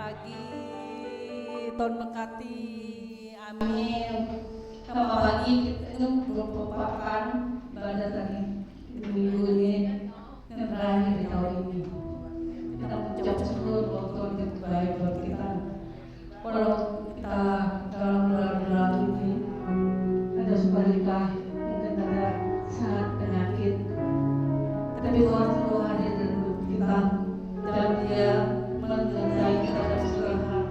pagi. Tuhan berkati. Amin. Selamat pagi. Itu merupakan ibadah tadi minggu ini yang terakhir di tahun ini. Kita mengucap syukur bahwa Tuhan itu baik buat kita. Kalau kita dalam bulan ini ada sukarela, mungkin ada saat penyakit, tapi Tuhan selalu hadir dalam hidup kita dan Dia menyertai kita dalam segala hal.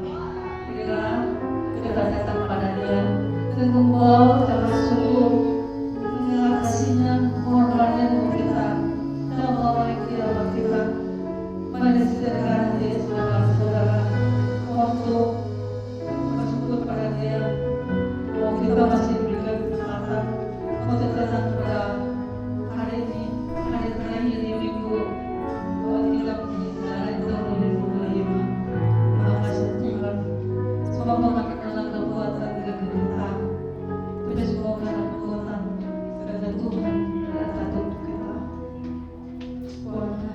Bila kita datang pada Dia dan membawa kita bersungguh mengenal kasih-Nya, pengorbanannya untuk kita dan bahwa Dia buat kita menyediakan Dia sebagai saudara untuk bersyukur pada Dia bahwa kita masih diberikan kesempatan untuk datang pada hari ini, hari terakhir di minggu 23 Januari tahun 2025. Terima kasih Tuhan. Semoga bukan karena kekuatan diri kita, tapi semoga karena kekuatan dari Tuhan yang ada untuk kita. Keluarga.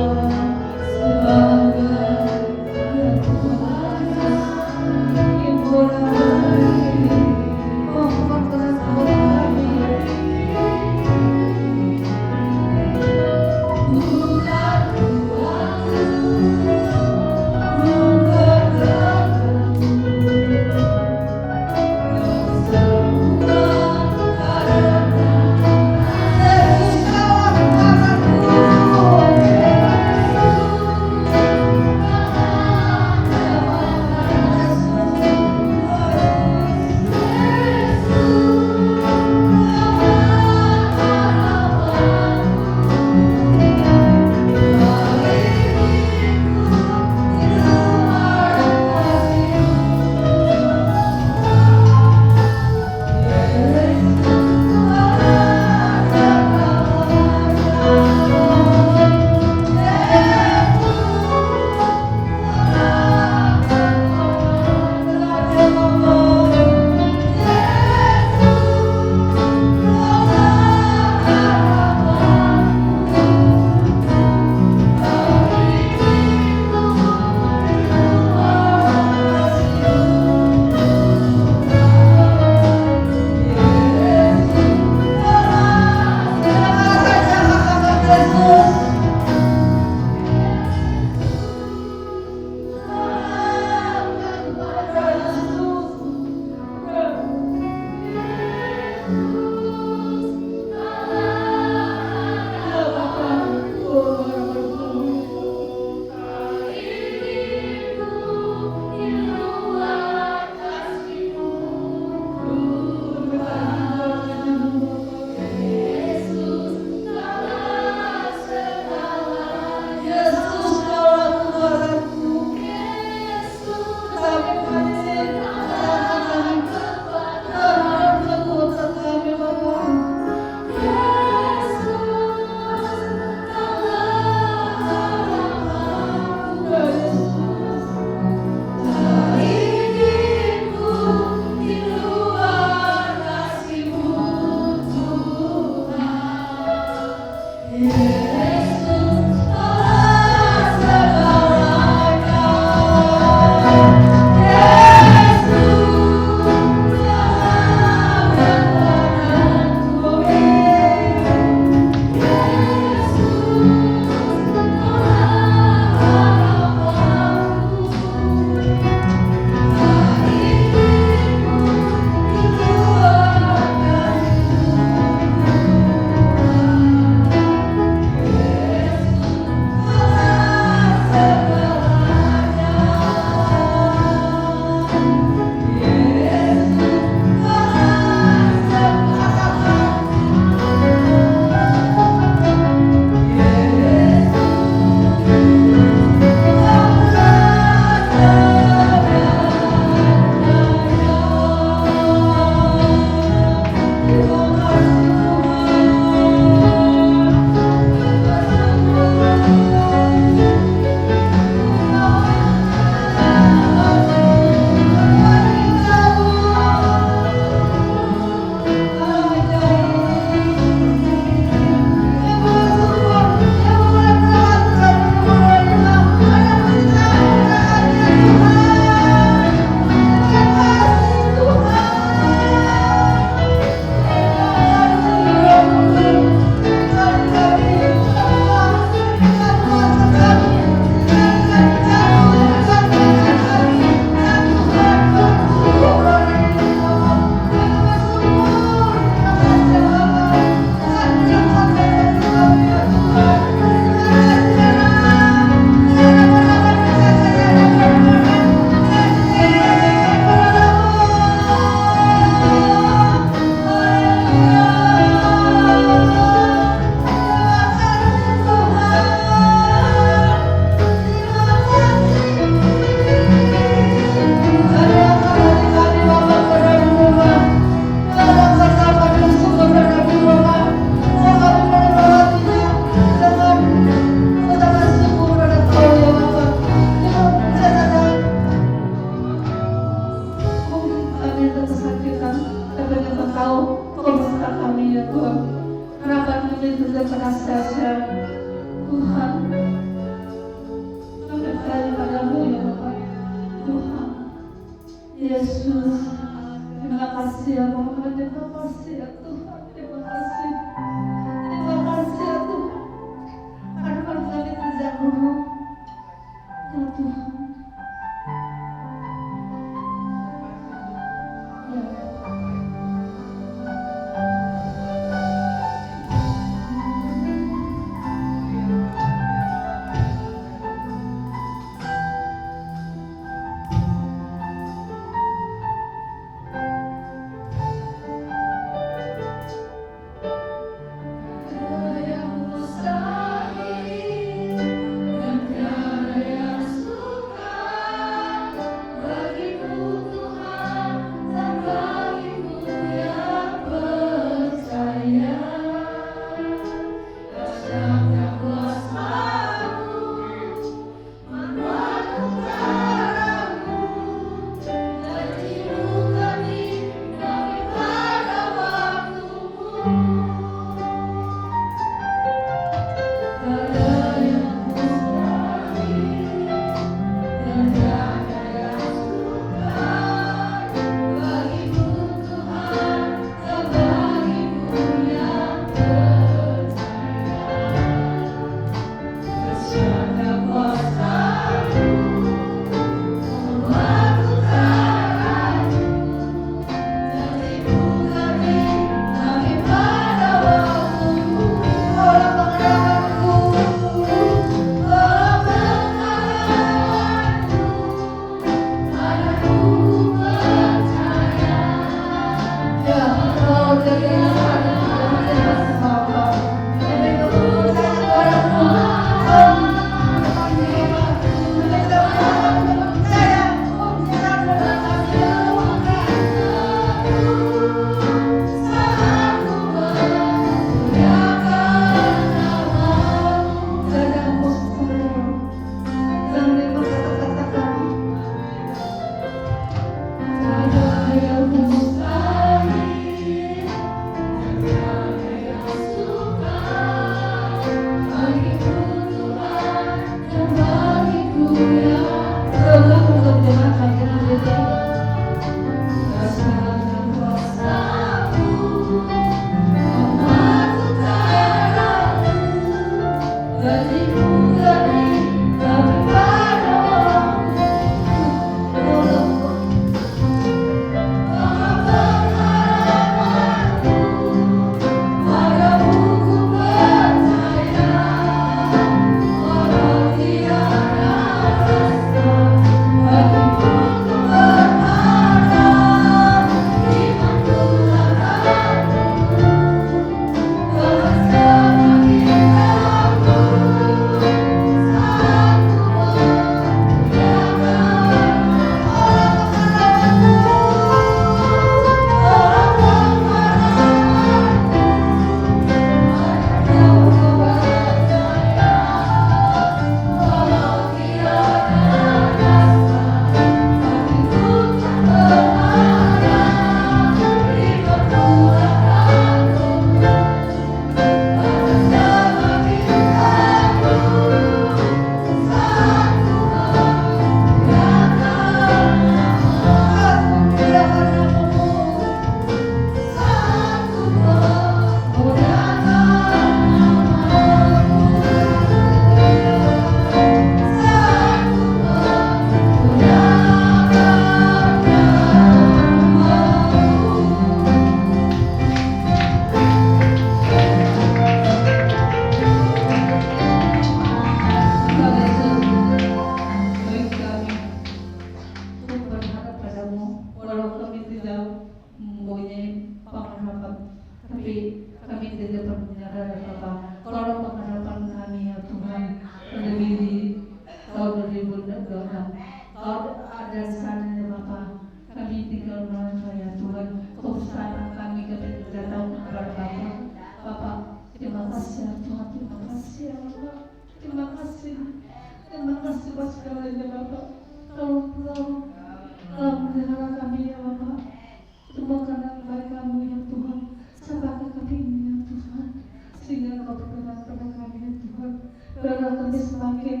kami semakin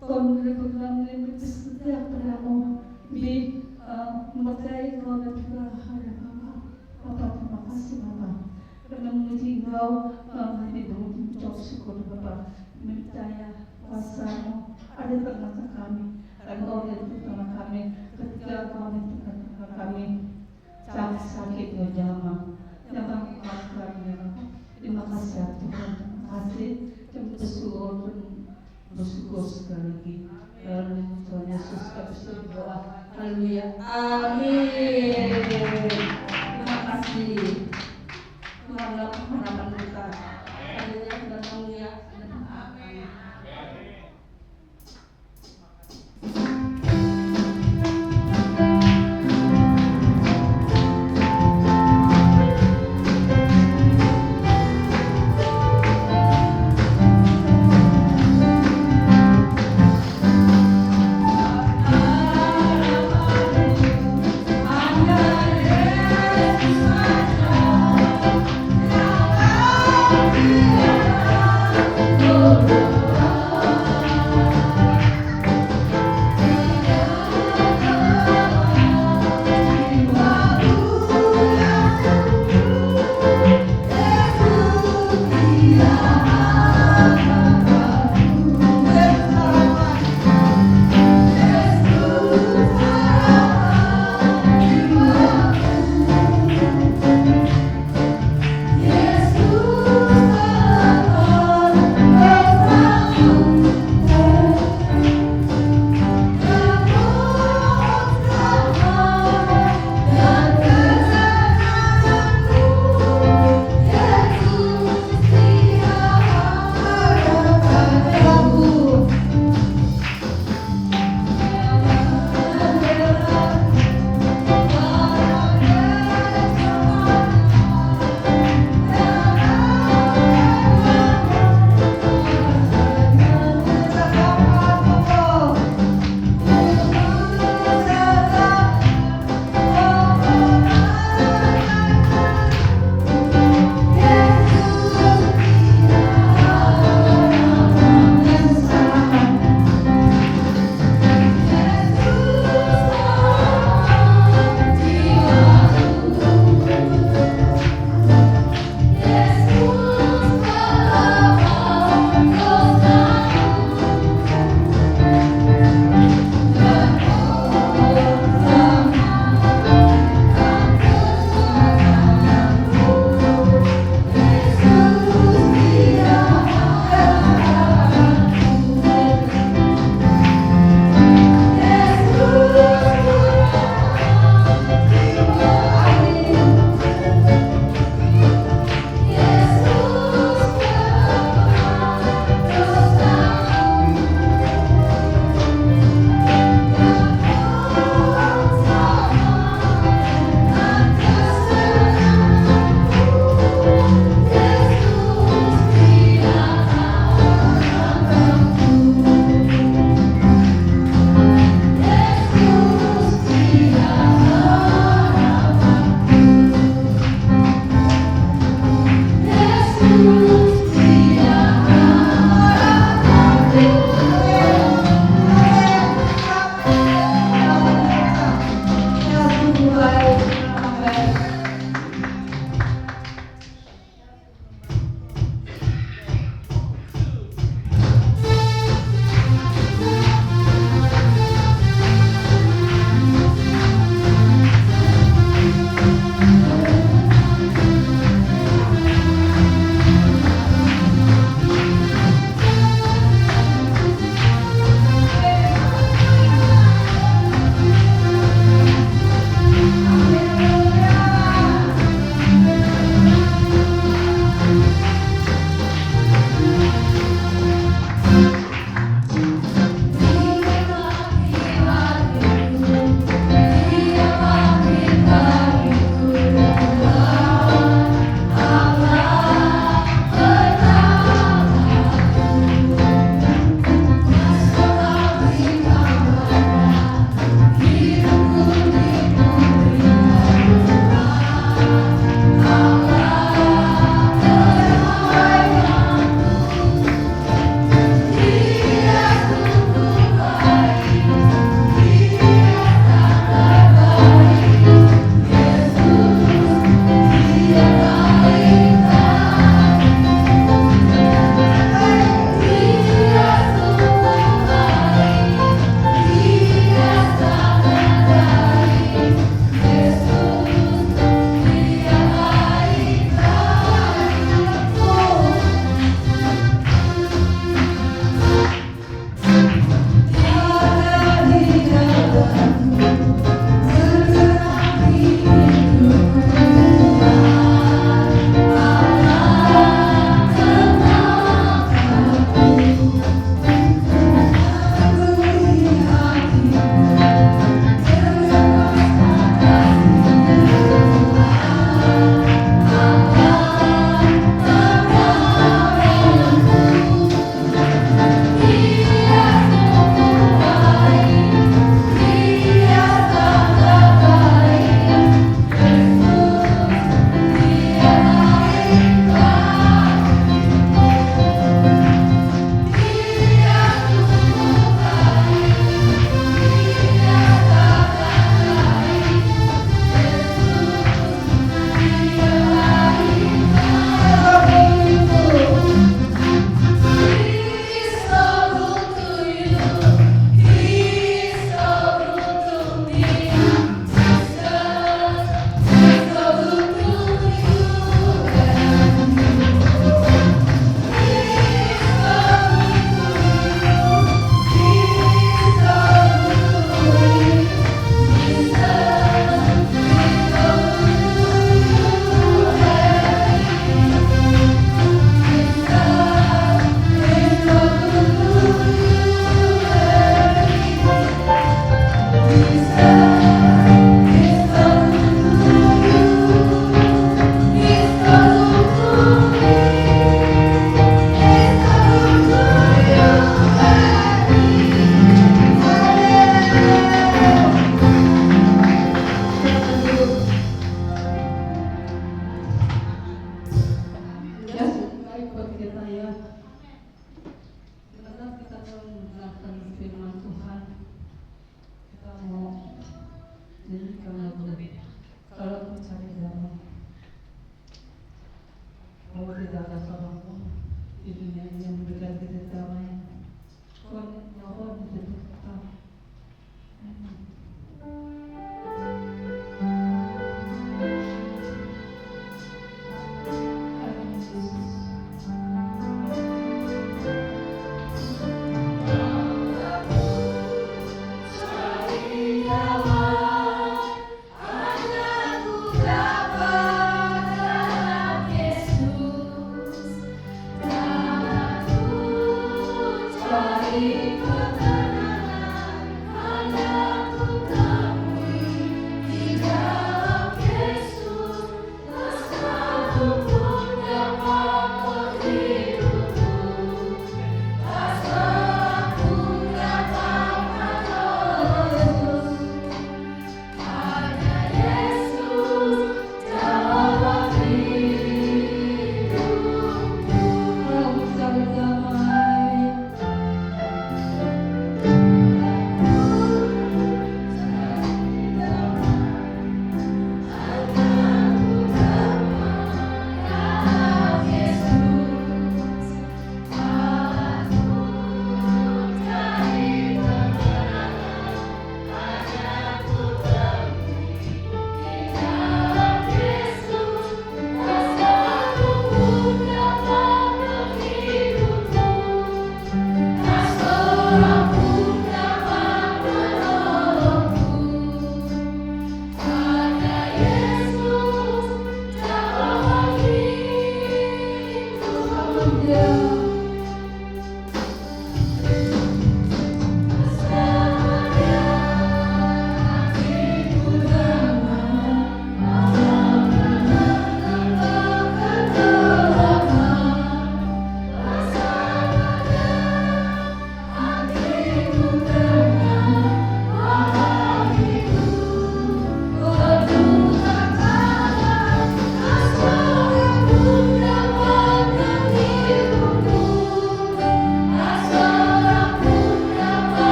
tahun 2006 setiap padamu di memakai kau dan berharap Bapa. Terima kasih Bapa karena memuji Engkau di mengucap syukur Bapa, percaya kuasa-Mu ada di tengah kami, Engkau ada di tengah kami ketika Engkau ada di tengah kami sakit menjama kuatkan ya Bapa. Terima kasih Tuhan, terima kasih bersyukur sekali lagi. Tuhan Yesus kami berdoa. Haleluya. Amin. Terima kasih. Tuhanlah harapan kita. Haleluya dan mulia. Amin. Anda Yesus saja yang berikan kita damai. Kau mohon tetap.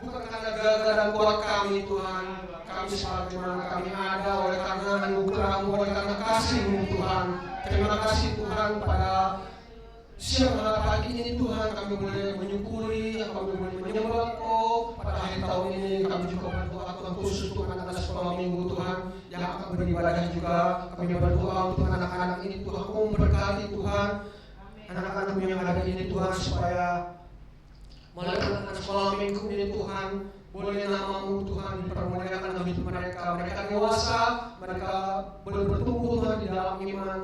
Bukan karena gagah dan kuat kami Tuhan, kami sebagaimana kami ada oleh karena anugerah-Mu, oleh karena kasih-Mu Tuhan. Terima kasih Tuhan pada siang pagi ini Tuhan kami boleh menyukuri, kami boleh menyembah Kau. Pada akhir tahun ini kami juga berdoa Tuhan khusus untuk anak-anak sekolah minggu Tuhan yang akan beribadah juga. Kami berdoa untuk anak-anak ini Tuhan Kau memberkati Tuhan anak-anak yang ada ini Tuhan supaya melalui anak-anak sekolah minggu ini Tuhan boleh nama-Mu Tuhan dipermuliakan dalam hidup mereka. Mereka dewasa, mereka boleh bertumbuh Tuhan di dalam iman.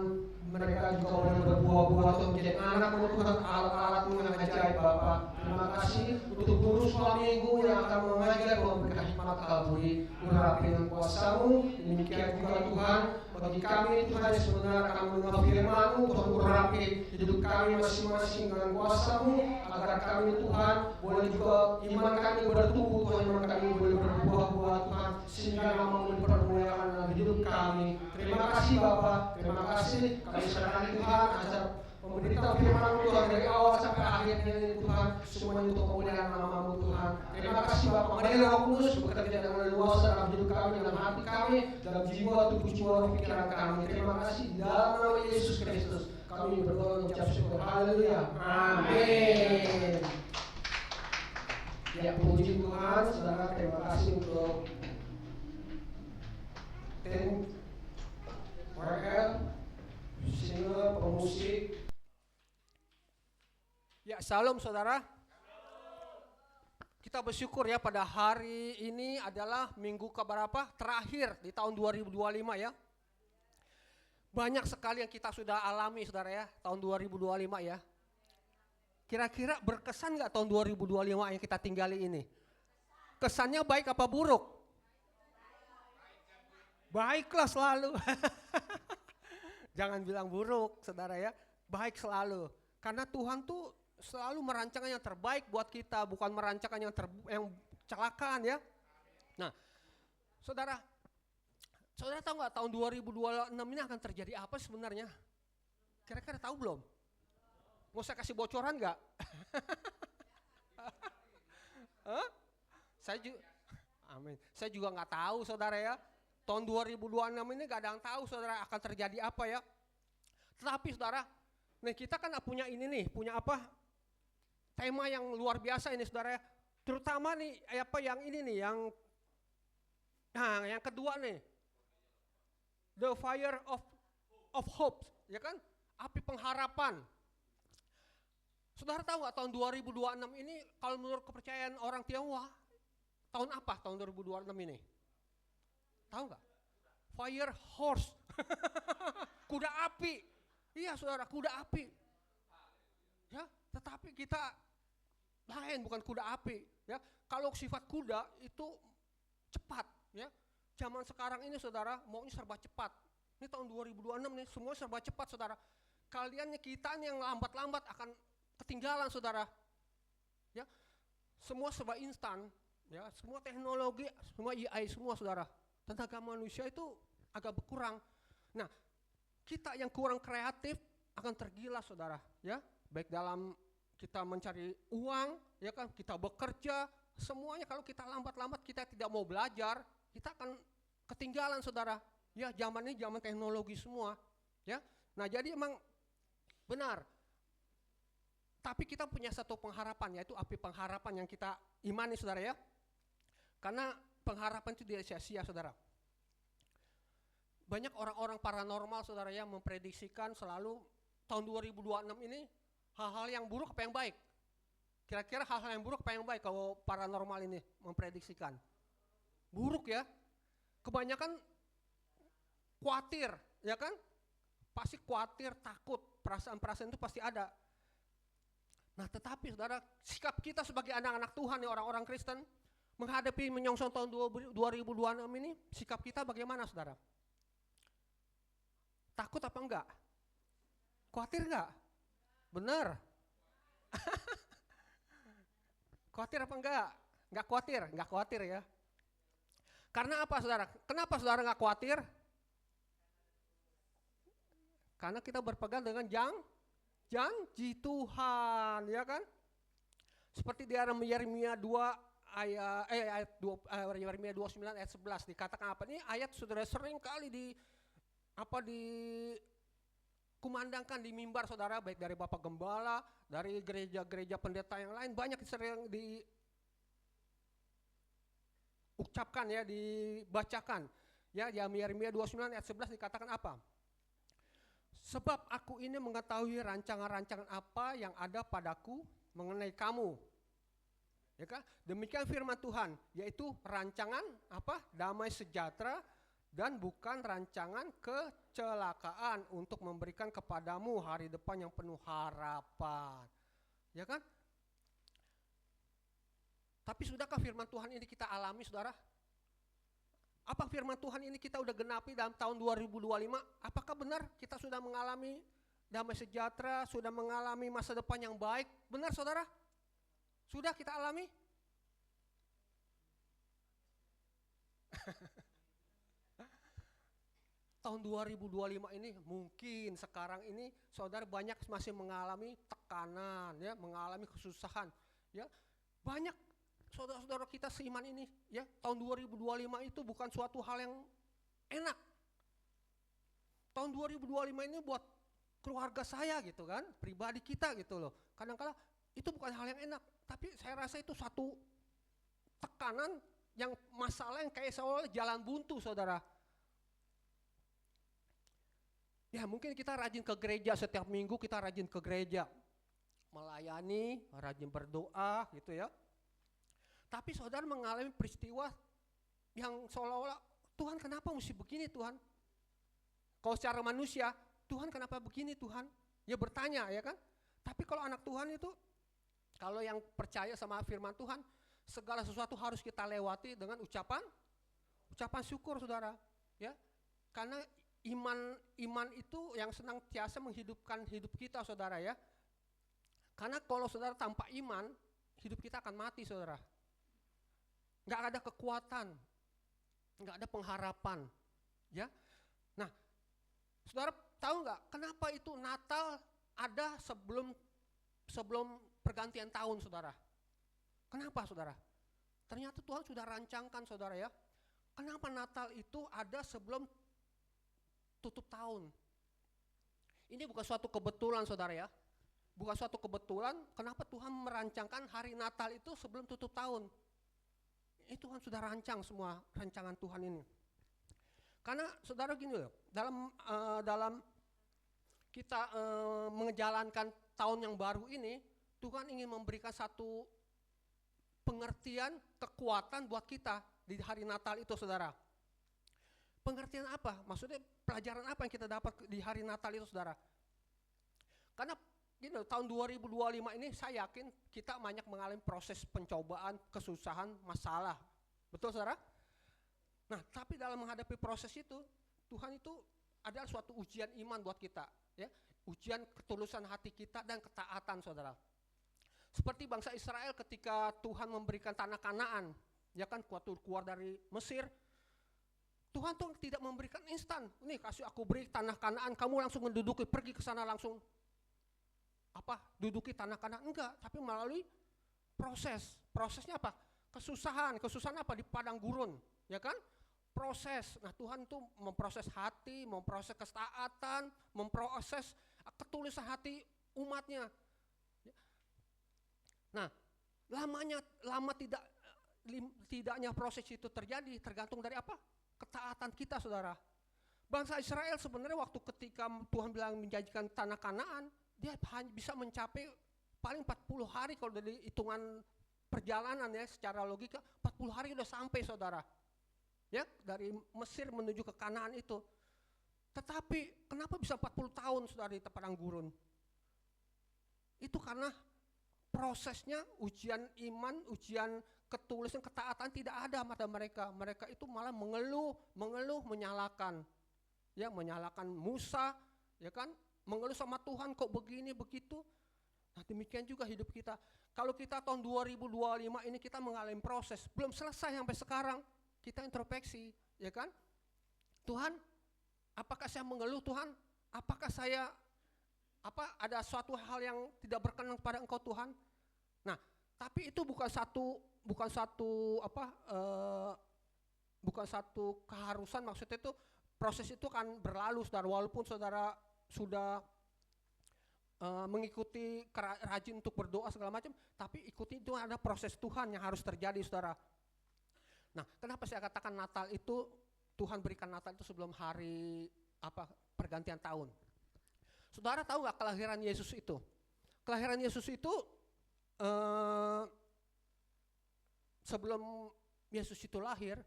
Mereka juga boleh berbuah-buah Tuhan menjadi anak-Mu Tuhan, alat-alat-Mu yang ajaib Bapa. Terima kasih untuk guru sekolah minggu yang akan mengajar Tuhan berkah hikmat kaburi. Urapi dengan kuasa-Mu. Demikian juga Tuhan bagi kami Tuhan yang sebenarnya akan mendengar firman-Mu Tuhan, urapi hidup kami masing-masing dengan kuasa-Mu agar kami Tuhan boleh juga iman kami bertumbuh Tuhan, iman kami boleh berbuah-buah Tuhan sehingga nama-Mu dipermuliakan dalam hidup kami. Terima kasih Bapa, terima kasih kami serahkan Tuhan ajar pemberitahuan firman-Mu Tuhan dari awal sampai akhirnya ini Tuhan, semuanya untuk kemuliaan nama-Mu Tuhan. Terima kasih Bapa, mari Roh Kudus bekerja dengan luas dalam hidup kami, dalam hati kami, dalam jiwa, tubuh, jiwa, pikiran kami. Terima kasih dalam nama Yesus Kristus kami berdoa dan ucap syukur. Haleluya. Amin. Ya, puji Tuhan, saudara, terima kasih untuk tim WL, singer, pemusik. Ya, salam saudara. Kita bersyukur ya pada hari ini adalah minggu keberapa? Terakhir di tahun 2025 ya. Banyak sekali yang kita sudah alami saudara ya, tahun 2025 ya. Kira-kira berkesan gak tahun 2025 yang kita tinggali ini? Kesannya baik apa buruk? Baiklah selalu. Jangan bilang buruk saudara ya, baik selalu. Karena Tuhan tuh selalu merancangkan yang terbaik buat kita, bukan merancangkan yang celakaan ya. Nah, saudara tahu nggak tahun 2026 ini akan terjadi apa sebenarnya? Kira-kira tahu belum? Mau saya kasih bocoran nggak? Amin. Saya juga nggak tahu saudara ya. Tahun 2026 ini nggak ada yang tahu saudara akan terjadi apa ya. Tetapi saudara, nih kita kan punya ini nih, punya apa? Tema yang luar biasa ini saudara ya. Terutama nih apa yang ini nih, yang kedua nih. The fire of hope, ya kan? Api pengharapan. Saudara tahu nggak tahun 2026 ini kalau menurut kepercayaan orang Tionghoa, tahun apa tahun 2026 ini? Tahu nggak? Fire horse, kuda api. Iya saudara, kuda api. Ya, tetapi kita lain, bukan kuda api. Ya, kalau sifat kuda itu cepat. Ya, zaman sekarang ini saudara maunya serba cepat. Ini tahun 2026 nih, semua serba cepat saudara. Kita yang lambat-lambat akan ketinggalan saudara. Ya, semua serba instan. Ya, semua teknologi, semua AI semua saudara. Tenaga manusia itu agak berkurang. Nah, kita yang kurang kreatif akan tergila saudara. Ya, baik dalam kita mencari uang, ya kan, kita bekerja, semuanya kalau kita lambat-lambat, kita tidak mau belajar, kita akan ketinggalan saudara. Ya, zaman ini zaman teknologi semua. Ya, nah jadi emang benar. Tapi kita punya satu pengharapan, yaitu api pengharapan yang kita imani saudara ya. Karena pengharapan itu tidak sia-sia saudara. Banyak orang-orang paranormal saudara ya memprediksikan selalu tahun 2026 ini hal-hal yang buruk apa yang baik? Kira-kira hal-hal yang buruk apa yang baik kalau paranormal ini memprediksikan? Buruk ya. Kebanyakan khawatir, ya kan? Pasti khawatir, takut, perasaan-perasaan itu pasti ada. Nah tetapi saudara, sikap kita sebagai anak-anak Tuhan ya, orang-orang Kristen, menghadapi menyongsong tahun 2026 ini, sikap kita bagaimana saudara? Takut apa enggak? Khawatir enggak? Benar. Khawatir apa enggak? Enggak khawatir ya. Karena apa saudara? Kenapa saudara enggak khawatir? Karena kita berpegang dengan janji Tuhan, ya kan? Seperti di Yeremia 2 ayat 29 ayat 11 dikatakan apa? Ini ayat saudara sering kali kumandangkan di mimbar saudara, baik dari Bapak Gembala, dari gereja-gereja pendeta yang lain, banyak sering diucapkan ya, dibacakan. Ya, di Yeremia 29 ayat 11 dikatakan apa? Sebab aku ini mengetahui rancangan-rancangan apa yang ada padaku mengenai kamu. Ya kan? Demikian firman Tuhan, yaitu rancangan apa? Damai sejahtera dan bukan rancangan kecelakaan, untuk memberikan kepadamu hari depan yang penuh harapan. Ya kan? Tapi sudahkah firman Tuhan ini kita alami, saudara? Apa firman Tuhan ini kita udah genapi dalam tahun 2025? Apakah benar kita sudah mengalami damai sejahtera, sudah mengalami masa depan yang baik? Benar saudara? Sudah kita alami? Tahun 2025 ini mungkin sekarang ini saudara banyak masih mengalami tekanan, ya, mengalami kesusahan, ya. Banyak saudara-saudara kita seiman ini, ya, tahun 2025 itu bukan suatu hal yang enak. Tahun 2025 ini buat keluarga saya gitu kan, pribadi kita gitu loh. Kadang-kadang itu bukan hal yang enak, tapi saya rasa itu satu tekanan yang masalah yang kayak seolah jalan buntu, saudara. Ya mungkin kita rajin ke gereja, setiap minggu kita rajin ke gereja, melayani, rajin berdoa gitu ya. Tapi saudara mengalami peristiwa yang seolah-olah, Tuhan kenapa mesti begini Tuhan? Kalau secara manusia, Tuhan kenapa begini Tuhan? Ya bertanya ya kan. Tapi kalau anak Tuhan itu, kalau yang percaya sama firman Tuhan, segala sesuatu harus kita lewati dengan ucapan syukur saudara. Ya, karena iman itu yang senantiasa menghidupkan hidup kita saudara ya. Karena kalau saudara tanpa iman, hidup kita akan mati saudara. Nggak ada kekuatan, nggak ada pengharapan, ya. Nah, saudara tahu nggak kenapa itu Natal ada sebelum pergantian tahun, saudara? Kenapa, saudara? Ternyata Tuhan sudah rancangkan, saudara ya. Kenapa Natal itu ada sebelum tutup tahun? Ini bukan suatu kebetulan, saudara ya. Bukan suatu kebetulan kenapa Tuhan merancangkan hari Natal itu sebelum tutup tahun. Itu Tuhan sudah rancang semua rancangan Tuhan ini. Karena saudara gini loh, dalam kita menjalankan tahun yang baru ini, Tuhan ingin memberikan satu pengertian, kekuatan buat kita di hari Natal itu saudara. Pengertian apa? Maksudnya pelajaran apa yang kita dapat di hari Natal itu saudara? Karena gini, tahun 2025 ini saya yakin kita banyak mengalami proses pencobaan, kesusahan, masalah. Betul saudara? Nah tapi dalam menghadapi proses itu, Tuhan itu adalah suatu ujian iman buat kita. Ya, ujian ketulusan hati kita dan ketaatan saudara. Seperti bangsa Israel ketika Tuhan memberikan tanah Kanaan, ya kan, waktu keluar dari Mesir, Tuhan tuh tidak memberikan instan. Nih kasih aku beri tanah Kanaan, kamu langsung menduduki, pergi ke sana langsung duduki tanah Kanaan, enggak, tapi melalui proses. Prosesnya apa? Kesusahan apa? Di padang gurun, ya kan? Proses. Nah Tuhan tuh memproses hati, memproses ketaatan, memproses ketulusan hati umatnya. Nah tidaknya proses itu terjadi tergantung dari apa? Ketaatan kita saudara. Bangsa Israel sebenarnya waktu ketika Tuhan bilang menjanjikan tanah Kanaan, dia hanya bisa mencapai paling 40 hari kalau dari hitungan perjalanan ya, secara logika 40 hari udah sampai saudara. Ya, dari Mesir menuju ke Kanaan itu. Tetapi kenapa bisa 40 tahun saudara di padang gurun? Itu karena prosesnya ujian iman, ujian ketulusan, ketaatan tidak ada pada mereka. Mereka itu malah mengeluh, menyalahkan. Ya, menyalahkan Musa, ya kan? Mengeluh sama Tuhan kok begini begitu. Nah demikian juga hidup kita. Kalau kita tahun 2025 ini kita mengalami proses, belum selesai sampai sekarang, kita introspeksi, ya kan? Tuhan, apakah saya mengeluh Tuhan? Apakah saya ada suatu hal yang tidak berkenan kepada Engkau Tuhan? Nah, tapi itu bukan satu keharusan, maksudnya itu proses itu kan berlalu saudara, walaupun saudara sudah mengikuti rajin untuk berdoa segala macam, tapi ikuti itu ada proses Tuhan yang harus terjadi, saudara. Nah, kenapa saya katakan Natal itu, Tuhan berikan Natal itu sebelum hari pergantian tahun. Saudara tahu nggak kelahiran Yesus itu? Kelahiran Yesus itu sebelum Yesus itu lahir,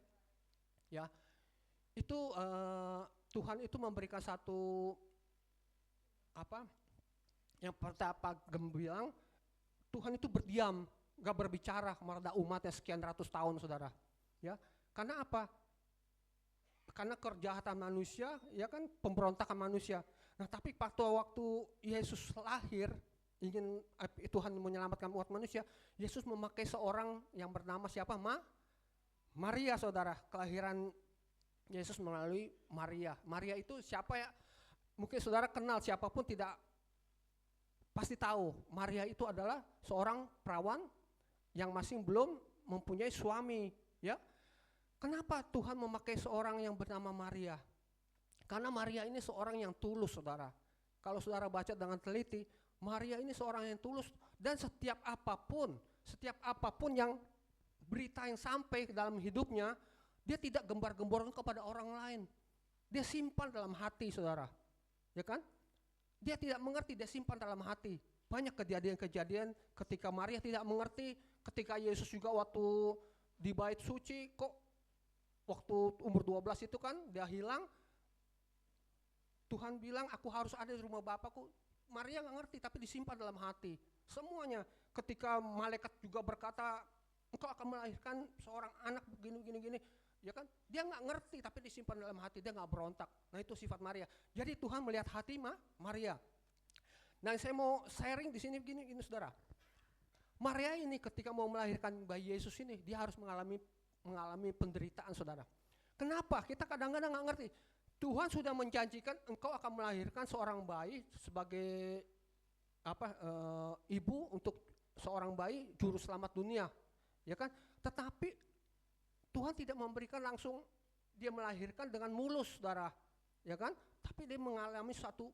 ya, itu Tuhan itu memberikan satu yang pertama bilang, Tuhan itu berdiam, nggak berbicara kepada umatnya sekian ratus tahun, saudara. Ya, karena apa? Karena kejahatan manusia, ya kan, pemberontakan manusia. Nah, tapi pada waktu Yesus lahir, ingin Tuhan menyelamatkan umat manusia, Yesus memakai seorang yang bernama siapa? Maria, saudara. Kelahiran Yesus melalui Maria. Maria itu siapa ya? Mungkin saudara kenal, siapapun tidak pasti tahu. Maria itu adalah seorang perawan yang masih belum mempunyai suami, ya. Kenapa Tuhan memakai seorang yang bernama Maria? Karena Maria ini seorang yang tulus, saudara. Kalau saudara baca dengan teliti, Maria ini seorang yang tulus, dan setiap apapun yang berita yang sampai ke dalam hidupnya, dia tidak gembar-gemborkan kepada orang lain. Dia simpan dalam hati, saudara. Ya kan? Dia tidak mengerti, dia simpan dalam hati. Banyak kejadian-kejadian ketika Maria tidak mengerti, ketika Yesus juga waktu di bait suci, kok waktu umur 12 itu kan dia hilang, Tuhan bilang aku harus ada di rumah Bapakku. Maria nggak ngerti, tapi disimpan dalam hati. Semuanya, ketika malaikat juga berkata, engkau akan melahirkan seorang anak begini, ya kan? Dia nggak ngerti, tapi disimpan dalam hati, dia nggak berontak. Nah, itu sifat Maria. Jadi Tuhan melihat hati Maria. Nah, saya mau sharing di sini begini, saudara. Maria ini ketika mau melahirkan bayi Yesus ini, dia harus mengalami penderitaan, saudara. Kenapa? Kita kadang-kadang nggak ngerti. Tuhan sudah menjanjikan engkau akan melahirkan seorang bayi sebagai ibu untuk seorang bayi juru selamat dunia, ya kan? Tetapi Tuhan tidak memberikan langsung dia melahirkan dengan mulus, saudara, ya kan? Tapi dia mengalami satu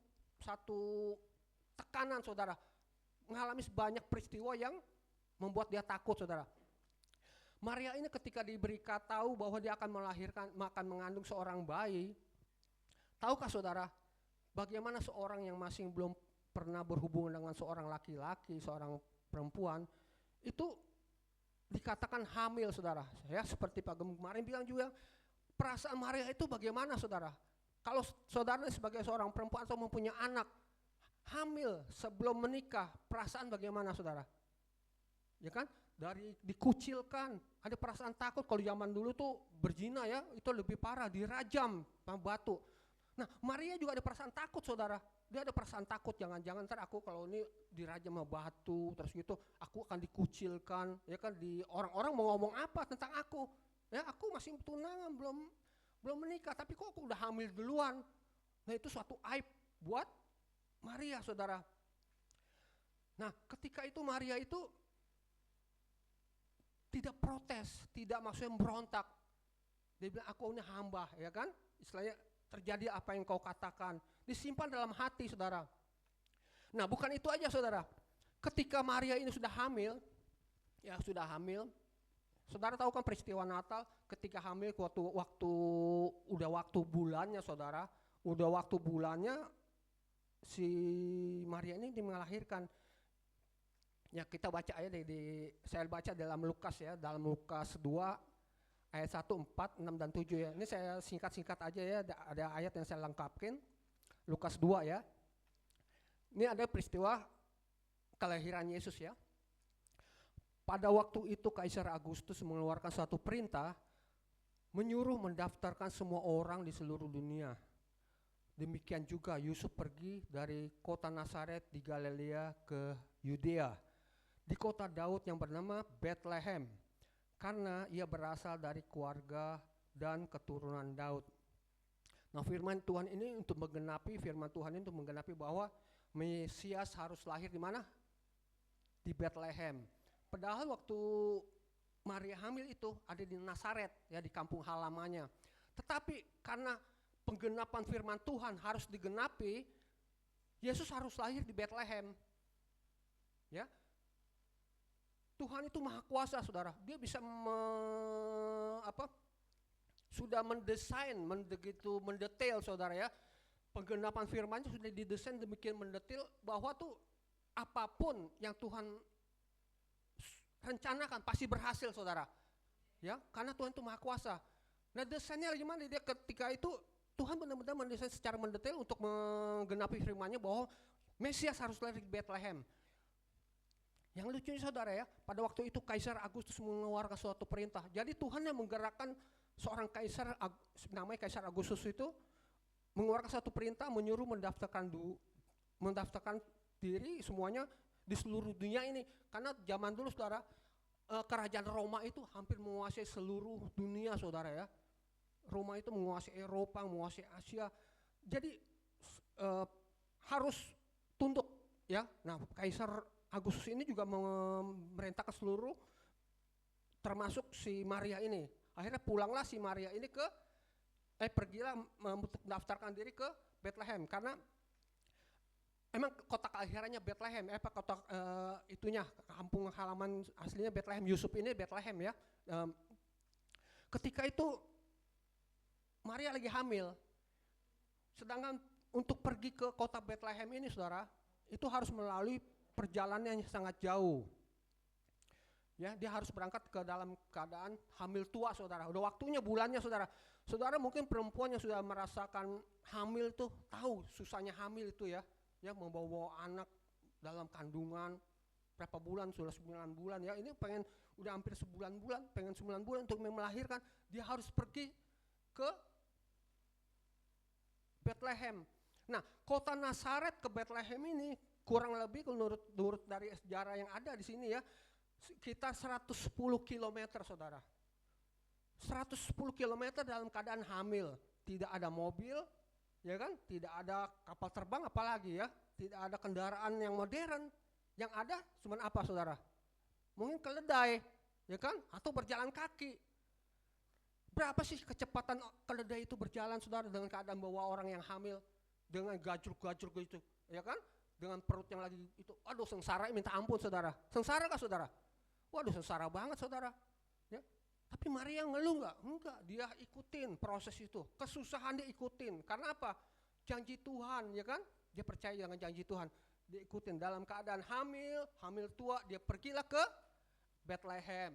tekanan, saudara, mengalami banyak peristiwa yang membuat dia takut, saudara. Maria ini ketika diberitahu tahu bahwa dia akan mengandung seorang bayi, tahukah saudara, bagaimana seorang yang masih belum pernah berhubungan dengan seorang laki-laki, seorang perempuan, itu dikatakan hamil, saudara. Ya, seperti Pak Gem kemarin bilang juga, perasaan Maria itu bagaimana, saudara? Kalau saudara sebagai seorang perempuan atau mempunyai anak, hamil sebelum menikah, perasaan bagaimana, saudara? Ya kan? Dari dikucilkan, ada perasaan takut. Kalau zaman dulu tuh berzina, ya, itu lebih parah, dirajam sama batu. Nah, Maria juga ada perasaan takut, saudara. Dia ada perasaan takut, jangan-jangan ntar aku kalau ini dirajam sama batu, terus gitu, aku akan dikucilkan, ya kan, di orang-orang mau ngomong apa tentang aku. Ya, aku masih tunangan, belum menikah, tapi kok aku udah hamil duluan. Nah, itu suatu aib buat Maria, saudara. Nah, ketika itu Maria itu tidak protes, tidak maksudnya berontak. Dia bilang, aku ini hamba, ya kan? Istilahnya, terjadi apa yang kau katakan. Disimpan dalam hati, saudara. Nah, bukan itu aja, saudara. Ketika Maria ini sudah hamil, saudara tahu kan peristiwa Natal, ketika hamil waktu bulannya, saudara, udah waktu bulannya si Maria ini melahirkan. Ya, kita baca aja saya baca dalam Lukas, ya, dalam Lukas 2 ayat 1, 4, 6 dan 7, ya. Ini saya singkat-singkat aja, ya, ada ayat yang saya lengkapkan. Lukas 2, ya. Ini ada peristiwa kelahiran Yesus, ya. Pada waktu itu Kaisar Agustus mengeluarkan suatu perintah menyuruh mendaftarkan semua orang di seluruh dunia. Demikian juga Yusuf pergi dari kota Nazaret di Galilea ke Yudea, di kota Daud yang bernama Bethlehem, karena ia berasal dari keluarga dan keturunan Daud. Nah, firman Tuhan ini untuk menggenapi bahwa Mesias harus lahir di mana? Di Bethlehem. Padahal waktu Maria hamil itu ada di Nazaret, ya, di kampung halamannya. Tetapi karena penggenapan firman Tuhan harus digenapi, Yesus harus lahir di Bethlehem. Ya. Tuhan itu maha kuasa, saudara. Dia bisa sudah mendesain, begitu mendetail, saudara ya. Penggenapan firman sudah didesain demikian mendetail bahwa tuh apapun yang Tuhan rencanakan pasti berhasil, saudara. Ya, karena Tuhan itu maha kuasa. Nah, desainnya gimana? Dia ketika itu Tuhan benar-benar mendesain secara mendetail untuk menggenapi firman-Nya bahwa Mesias harus lahir di Bethlehem. Yang lucunya, saudara ya, pada waktu itu Kaisar Agustus mengeluarkan suatu perintah. Jadi Tuhan yang menggerakkan seorang kaisar, namanya Kaisar Agustus itu, mengeluarkan satu perintah menyuruh mendaftarkan diri semuanya di seluruh dunia ini. Karena zaman dulu, saudara, kerajaan Roma itu hampir menguasai seluruh dunia, saudara ya. Roma itu menguasai Eropa, menguasai Asia. Jadi harus tunduk ya. Nah, Kaisar Agustus ini juga memerintahkan seluruh, termasuk si Maria ini. Akhirnya pulanglah si Maria ini pergilah untuk mendaftarkan diri ke Bethlehem, karena emang kota kelahirannya Bethlehem, kota itunya, kampung halaman aslinya Bethlehem. Yusuf ini Bethlehem ya. Ketika itu Maria lagi hamil, sedangkan untuk pergi ke kota Bethlehem ini, saudara, itu harus melalui perjalanan yang sangat jauh. Ya, dia harus berangkat ke dalam keadaan hamil tua, saudara. Udah waktunya, bulannya, saudara. Saudara mungkin perempuan yang sudah merasakan hamil tuh tahu susahnya hamil itu ya. Ya, membawa anak dalam kandungan berapa bulan, sudah 9 bulan ya. Ini udah hampir pengen 9 bulan untuk melahirkan. Dia harus pergi ke Bethlehem. Nah, kota Nazaret ke Bethlehem ini kurang lebih menurut dari sejarah yang ada di sini ya, sekitar 110 km, saudara. 110 km dalam keadaan hamil, tidak ada mobil, ya kan? Tidak ada kapal terbang apalagi ya, tidak ada kendaraan yang modern. Yang ada cuma apa, saudara? Mungkin keledai, ya kan? Atau berjalan kaki. Berapa sih kecepatan keledai itu berjalan, saudara, dengan keadaan bawa orang yang hamil, dengan gajruk-gajruk gitu, ya kan? Dengan perut yang lagi itu, aduh sengsara minta ampun, saudara. Sengsara kah, saudara? Waduh, sengsara banget, saudara. Ya. Tapi Maria ngeluh nggak? Enggak, dia ikutin proses itu. Kesusahan dia ikutin. Karena apa? Janji Tuhan, ya kan? Dia percaya dengan janji Tuhan. Dia ikutin dalam keadaan hamil tua, dia pergilah ke Bethlehem.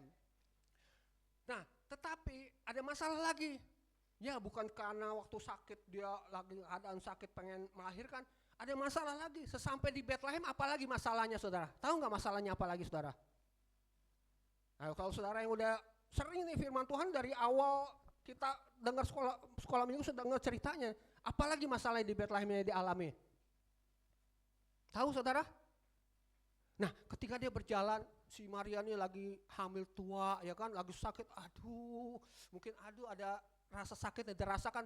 Nah, tetapi ada masalah lagi. Ya, bukan karena waktu sakit dia lagi keadaan sakit pengen melahirkan. Ada masalah lagi, sesampai di Bethlehem apalagi masalahnya, saudara? Tahu nggak masalahnya apalagi, saudara? Nah, kalau saudara yang udah sering nih firman Tuhan dari awal kita dengar sekolah minggu sudah dengar ceritanya, apalagi masalah di Bethlehem yang dialami? Tahu, saudara? Nah, ketika dia berjalan, si Maria ini lagi hamil tua, ya kan, lagi sakit, mungkin ada rasa sakit yang dirasakan.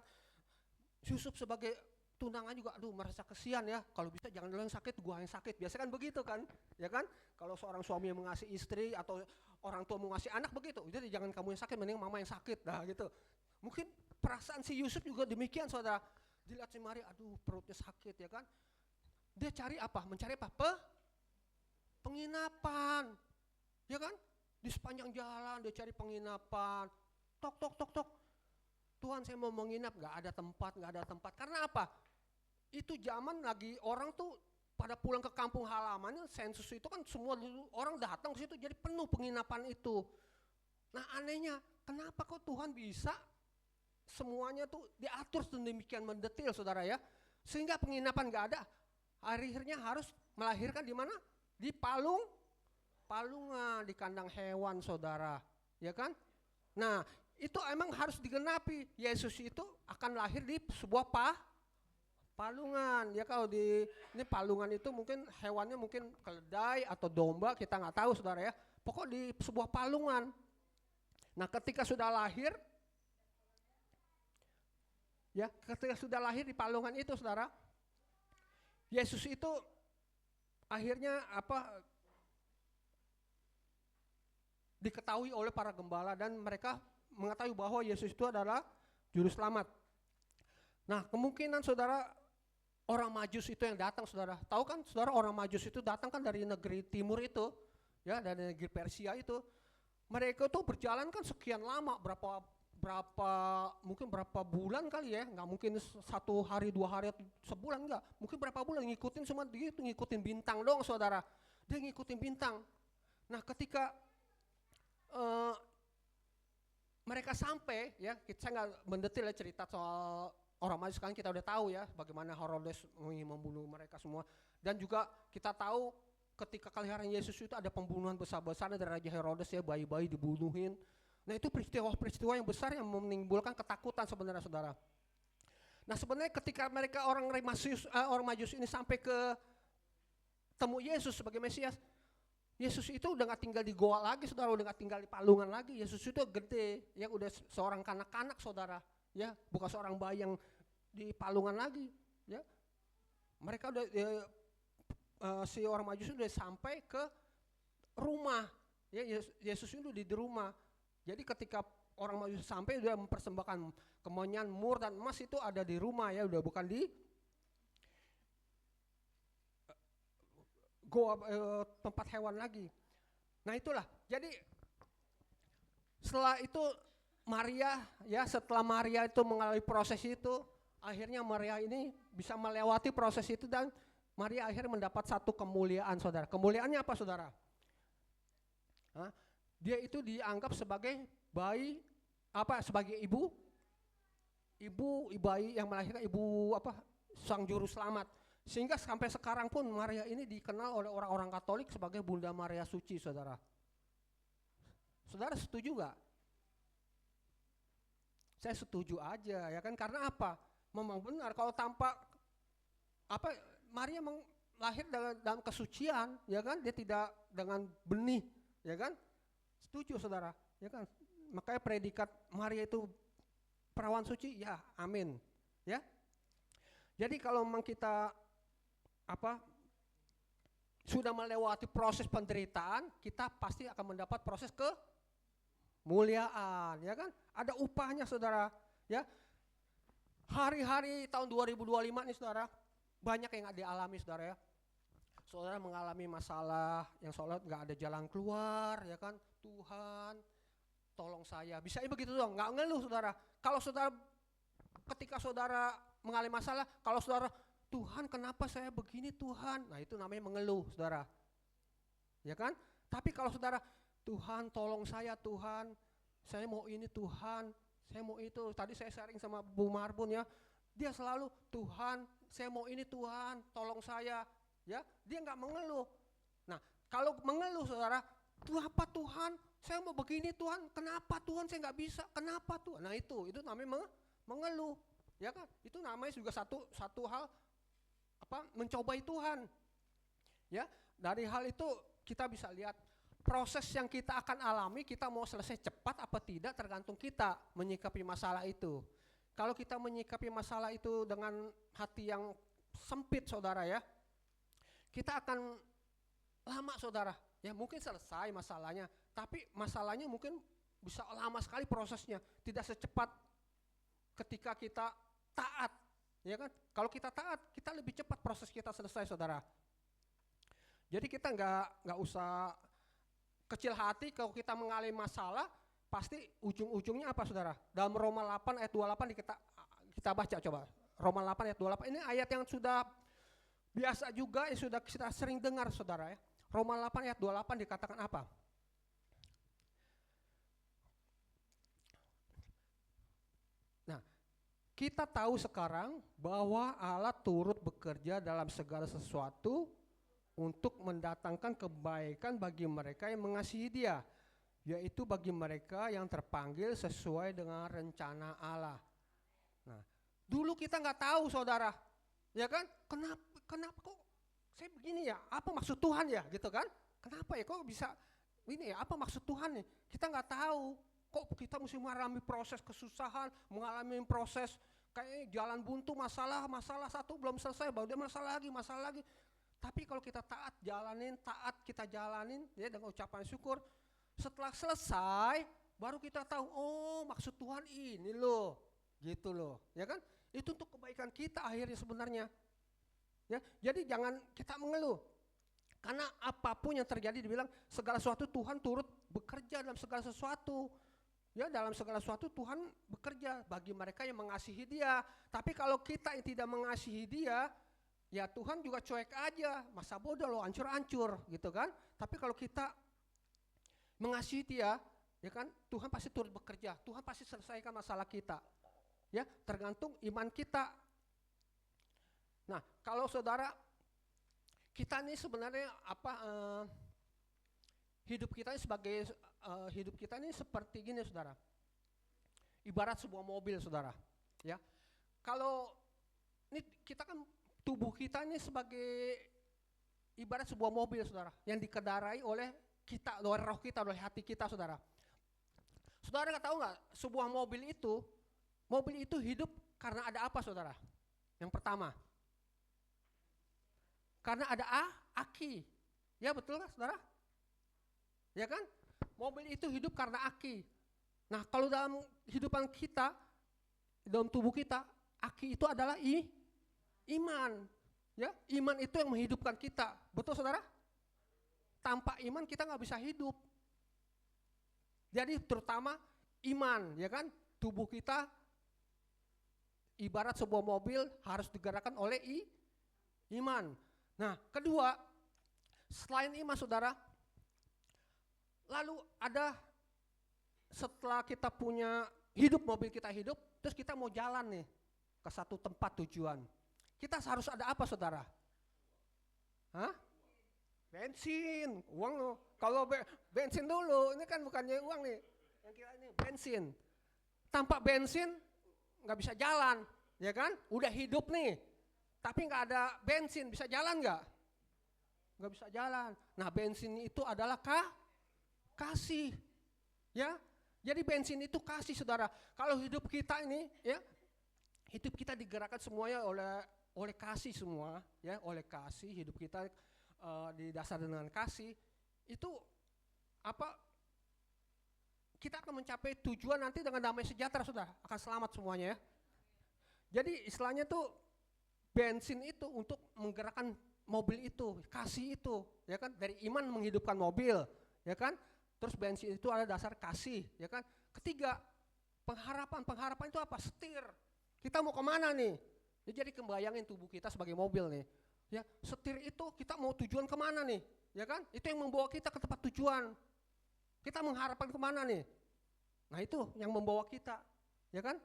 Yusuf sebagai tunangan juga merasa kesian ya, kalau bisa jangan lu yang sakit, gua yang sakit. Biasa kan begitu kan, ya kan? Kalau seorang suami yang mengasihi istri atau orang tua mengasihi anak begitu, jadi jangan kamu yang sakit, mending mama yang sakit, gitu. Mungkin perasaan si Yusuf juga demikian, saudara. Dilihat si Maria, perutnya sakit, ya kan? Dia cari apa? Mencari apa? Penginapan, ya kan? Di sepanjang jalan dia cari penginapan. Tok tok tok tok. Tuhan, saya mau menginap, nggak ada tempat. Karena apa? Itu zaman lagi orang tuh pada pulang ke kampung halamannya, sensus itu kan semua orang datang ke situ, jadi penuh penginapan itu. Nah, anehnya, kenapa kok Tuhan bisa semuanya tuh diatur sedemikian mendetail, saudara ya? Sehingga penginapan nggak ada. Akhirnya harus melahirkan di mana? Di palungan, di kandang hewan, saudara, ya kan? Nah, itu emang harus digenapi. Yesus itu akan lahir di sebuah palungan. Ya, kalau ini palungan itu mungkin hewannya mungkin keledai atau domba, kita nggak tahu, saudara ya. Pokok di sebuah palungan. Nah, ketika sudah lahir di palungan itu, saudara, Yesus itu akhirnya diketahui oleh para gembala dan mereka mengetahui bahwa Yesus itu adalah juru selamat. Nah, kemungkinan, saudara, orang Majus itu yang datang, saudara. Tahu kan, saudara, orang Majus itu datang kan dari negeri timur itu, ya, dari negeri Persia itu. Mereka tuh berjalan kan sekian lama, mungkin berapa bulan kali ya, nggak mungkin 1 hari 2 hari atau sebulan, nggak, mungkin berapa bulan ngikutin semua gitu, ngikutin bintang dong, saudara. Dia ngikutin bintang. Nah, ketika mereka sampai, ya, saya nggak mendetil ya cerita soal orang Majus, kan kita udah tahu ya bagaimana Herodes ingin membunuh mereka semua, dan juga kita tahu ketika kelahiran Yesus itu ada pembunuhan besar-besaran dari Raja Herodes, ya, bayi-bayi dibunuhin. Nah, itu peristiwa-peristiwa yang besar yang menimbulkan ketakutan sebenarnya, saudara. Nah, sebenarnya ketika mereka orang Majus ini sampai ke temu Yesus sebagai Mesias, Yesus itu udah gak tinggal di goa lagi, saudara, udah gak tinggal di palungan lagi. Yesus itu gede, ya, udah seorang kanak-kanak, saudara, ya, bukan seorang bayi yang di palungan lagi, ya. Mereka udah si orang Majus udah sampai ke rumah, ya, Yesus itu di rumah. Jadi ketika orang Majus sampai, udah mempersembahkan kemenyan, mur dan emas itu ada di rumah, ya, udah bukan di goa, tempat hewan lagi. Nah, itulah. Jadi setelah itu Maria, ya, setelah Maria itu mengalami proses itu, akhirnya Maria ini bisa melewati proses itu, dan Maria akhirnya mendapat satu kemuliaan, saudara. Kemuliaannya apa, saudara? Dia itu dianggap sebagai bayi, sebagai ibu bayi yang melahirkan, sang juru selamat. Sehingga sampai sekarang pun Maria ini dikenal oleh orang-orang Katolik sebagai Bunda Maria Suci, saudara. Saudara setuju nggak? Saya setuju aja, ya kan, karena apa? Memang benar, kalau tanpa Maria lahir dalam kesucian, ya kan, dia tidak dengan benih, ya kan, setuju, saudara, ya kan, makanya predikat Maria itu perawan suci, ya, amin, ya. Jadi kalau memang kita sudah melewati proses penderitaan, kita pasti akan mendapat proses kemuliaan, ya kan, ada upahnya, saudara, ya. Hari-hari tahun 2025 nih, saudara, banyak yang dialami, saudara, ya. Saudara mengalami masalah yang seolah nggak ada jalan keluar, ya kan, Tuhan tolong saya, bisa begitu dong, nggak ngeluh, saudara. Kalau saudara, ketika saudara mengalami masalah, kalau saudara, Tuhan kenapa saya begini, Tuhan, nah itu namanya mengeluh, saudara, ya kan. Tapi kalau saudara, Tuhan tolong saya, Tuhan saya mau ini, Tuhan saya mau itu. Tadi saya sharing sama Bu Marbun, ya, dia selalu, Tuhan saya mau ini, Tuhan tolong saya, ya, dia nggak mengeluh. Nah, kalau mengeluh, saudara, apa Tuhan saya mau begini, Tuhan kenapa, Tuhan saya nggak bisa, kenapa Tuhan, nah itu namanya mengeluh, ya kan. Itu namanya juga satu hal mencobai Tuhan, ya. Dari hal itu kita bisa lihat proses yang kita akan alami, kita mau selesai cepat apa tidak tergantung kita menyikapi masalah itu. Kalau kita menyikapi masalah itu dengan hati yang sempit, saudara, ya, kita akan lama, saudara, ya, mungkin selesai masalahnya, tapi masalahnya mungkin bisa lama sekali prosesnya, tidak secepat ketika kita taat, ya kan. Kalau kita taat, kita lebih cepat proses kita selesai, saudara. Jadi kita nggak usah kecil hati kalau kita mengalami masalah, pasti ujung-ujungnya apa, saudara? Dalam Roma 8 ayat 28 kita baca, coba. Roma 8 ayat 28, ini ayat yang sudah biasa juga, yang sudah kita sering dengar, saudara, ya. Roma 8 ayat 28 dikatakan apa? Nah, kita tahu sekarang bahwa Allah turut bekerja dalam segala sesuatu untuk mendatangkan kebaikan bagi mereka yang mengasihi Dia, yaitu bagi mereka yang terpanggil sesuai dengan rencana Allah. Nah, dulu kita nggak tahu, saudara, ya kan, kenapa kok saya begini ya, apa maksud Tuhan ya, gitu kan, kenapa ya kok bisa ini ya, apa maksud Tuhan nih, kita nggak tahu, kok kita mesti mengalami proses kesusahan, mengalami proses kayak jalan buntu, masalah satu belum selesai, baru dia masalah lagi. Tapi kalau kita taat kita jalanin, ya, dengan ucapan syukur, setelah selesai baru kita tahu, oh maksud Tuhan ini loh, gitu loh, ya kan. Itu untuk kebaikan kita akhirnya sebenarnya, Ya, jadi jangan kita mengeluh. Karena apapun yang terjadi dibilang segala sesuatu Tuhan turut bekerja dalam segala sesuatu. Ya, dalam segala sesuatu Tuhan bekerja bagi mereka yang mengasihi Dia. Tapi kalau kita yang tidak mengasihi Dia, ya Tuhan juga cuek aja. Masa bodoh lo, hancur-hancur gitu kan. Tapi kalau kita mengasihi Dia, ya kan, Tuhan pasti turut bekerja. Tuhan pasti selesaikan masalah kita. Ya, tergantung iman kita. Nah, kalau saudara, kita ini sebenarnya hidup kita ini sebagai hidup kita ini seperti gini, saudara. Ibarat sebuah mobil, saudara. Ya, kalau ini kita kan tubuh kita ini sebagai ibarat sebuah mobil, saudara, yang dikendarai oleh kita, oleh roh kita, oleh hati kita, saudara. Saudara nggak tahu nggak, sebuah mobil itu hidup karena ada apa, saudara? Yang pertama, karena ada aki. Ya betul kan, saudara? Ya kan? Mobil itu hidup karena aki. Nah, kalau dalam kehidupan kita, dalam tubuh kita, aki itu adalah iman. Ya, iman itu yang menghidupkan kita. Betul, saudara? Tanpa iman kita nggak bisa hidup. Jadi terutama iman, ya kan? Tubuh kita ibarat sebuah mobil harus digerakkan oleh iman. Nah, kedua, selain iman, saudara, lalu ada setelah kita punya hidup, mobil kita hidup, terus kita mau jalan nih ke satu tempat tujuan. Kita harus ada apa, saudara? Hah? Bensin, uang loh. Kalau bensin dulu, ini kan bukannya uang nih. Yang kira ini bensin. Tanpa bensin nggak bisa jalan, ya kan? Udah hidup nih, tapi nggak ada bensin, bisa jalan nggak? Nggak bisa jalan. Nah, bensin itu adalah kasih, ya. Jadi bensin itu kasih, saudara. Kalau hidup kita ini, ya, hidup kita digerakkan semuanya oleh kasih semua, ya, oleh kasih. Hidup kita didasar dengan kasih. Itu apa? Kita akan mencapai tujuan nanti dengan damai sejahtera, saudara. Akan selamat semuanya, ya. Jadi istilahnya tuh bensin itu untuk menggerakkan mobil itu, kasih itu, ya kan? Dari iman menghidupkan mobil, ya kan? Terus bensin itu ada dasar kasih, ya kan? Ketiga, pengharapan. Pengharapan itu apa? Setir. Kita mau kemana nih? Ya, jadi kebayangin tubuh kita sebagai mobil nih. Ya, setir itu kita mau tujuan kemana nih? Ya kan? Itu yang membawa kita ke tempat tujuan. Kita mengharapkan kemana nih? Nah, itu yang membawa kita, ya kan?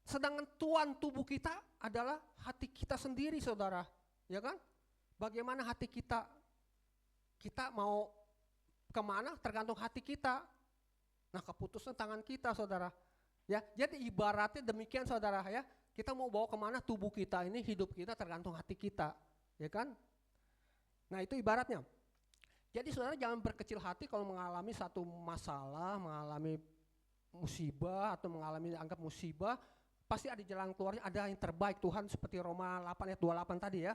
Sedangkan tuan tubuh kita adalah hati kita sendiri, saudara, ya kan? Bagaimana hati kita? Kita mau kemana? Tergantung hati kita. Nah, keputusan tangan kita, saudara. Ya, jadi ibaratnya demikian, saudara, ya. Kita mau bawa kemana tubuh kita ini, hidup kita tergantung hati kita, ya kan? Nah, itu ibaratnya. Jadi saudara jangan berkecil hati kalau mengalami satu masalah, mengalami musibah atau mengalami anggap musibah, pasti ada jalan keluarnya, ada yang terbaik Tuhan, seperti Roma 8 ayat 28 tadi, ya.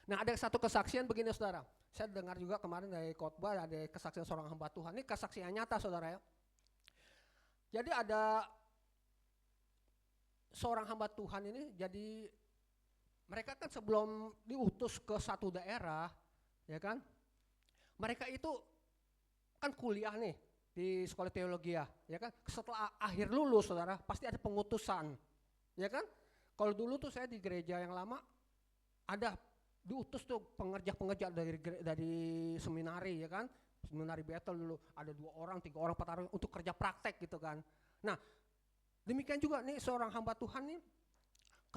Nah, ada satu kesaksian begini, saudara. Saya dengar juga kemarin dari khotbah, ada kesaksian seorang hamba Tuhan. Ini kesaksian nyata, saudara, ya. Jadi ada seorang hamba Tuhan ini, jadi mereka kan sebelum diutus ke satu daerah, ya kan, mereka itu kan kuliah nih di sekolah teologi, ya kan. Setelah akhir lulus, saudara, pasti ada pengutusan, ya kan. Kalau dulu tuh saya di gereja yang lama ada diutus tuh pengerja dari seminari, ya kan, seminari Bethel dulu ada 2 orang, 3 orang, 4 orang untuk kerja praktek gitu kan. Nah, demikian juga nih seorang hamba Tuhan nih,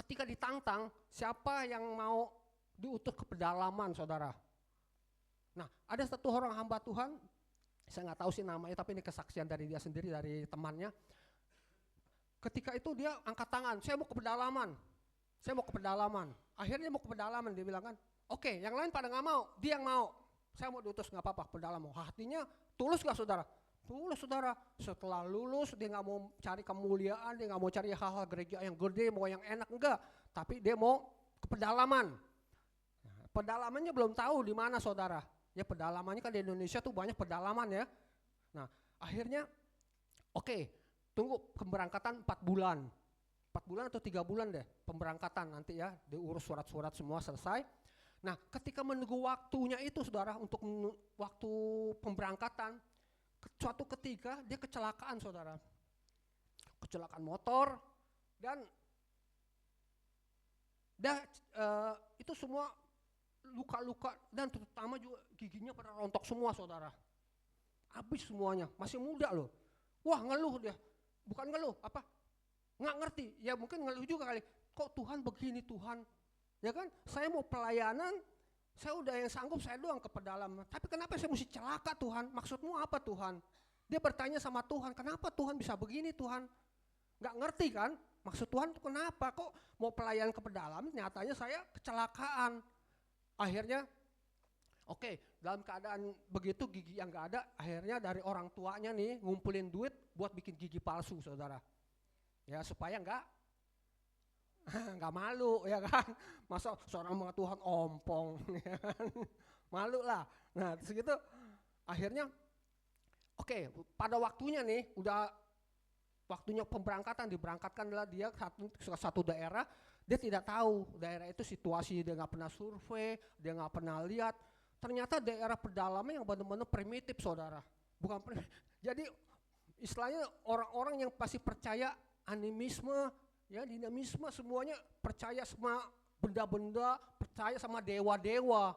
ketika ditantang siapa yang mau diutus ke pedalaman, saudara. Nah, ada satu orang hamba Tuhan, saya nggak tahu sih namanya, tapi ini kesaksian dari dia sendiri, dari temannya. Ketika itu dia angkat tangan, saya mau ke pedalaman, saya mau ke pedalaman. Akhirnya mau ke pedalaman, dia bilang kan, oke, yang lain pada nggak mau, dia yang mau. Saya mau diutus, nggak apa-apa, pedalaman. Hatinya tulus nggak, saudara? Tulus, saudara. Setelah lulus dia nggak mau cari kemuliaan, dia nggak mau cari hal-hal gereja yang gede, mau yang enak, enggak. Tapi dia mau ke pedalaman. Nah, pedalamannya belum tahu di mana, saudara. Ya, pedalamannya kan di Indonesia tuh banyak pedalaman, ya. Nah, akhirnya oke, tunggu keberangkatan 4 bulan. 4 bulan atau 3 bulan deh pemberangkatan nanti ya, diurus surat-surat semua selesai. Nah, ketika menunggu waktunya itu saudara untuk waktu pemberangkatan, suatu ketika dia kecelakaan saudara, kecelakaan motor dan itu semua luka-luka dan terutama juga giginya pada rontok semua saudara, habis semuanya, masih muda loh. Wah ngeluh dia, bukan ngeluh apa? Nggak ngerti, ya mungkin ngeluh juga kali. Kok Tuhan begini Tuhan? Ya kan, saya mau pelayanan, saya udah yang sanggup saya doang ke pedalam. Tapi kenapa saya mesti celaka Tuhan? Maksudmu apa Tuhan? Dia bertanya sama Tuhan, kenapa Tuhan bisa begini Tuhan? Nggak ngerti kan? Maksud Tuhan itu kenapa? Kok mau pelayanan ke pedalam, nyatanya saya kecelakaan. Akhirnya, oke, dalam keadaan begitu gigi yang nggak ada, akhirnya dari orang tuanya nih ngumpulin duit buat bikin gigi palsu saudara. Ya supaya nggak malu ya kan, masa seorang mga Tuhan ompong ya kan? Malu lah. Nah segitu akhirnya oke, pada waktunya nih udah waktunya pemberangkatan, diberangkatkanlah dia ke satu daerah, dia tidak tahu daerah itu situasi, dia nggak pernah survei, dia nggak pernah lihat, ternyata daerah pedalaman yang benar-benar primitif saudara, bukan jadi istilahnya orang-orang yang pasti percaya animisme, ya dinamisme, semuanya percaya sama benda-benda, percaya sama dewa-dewa,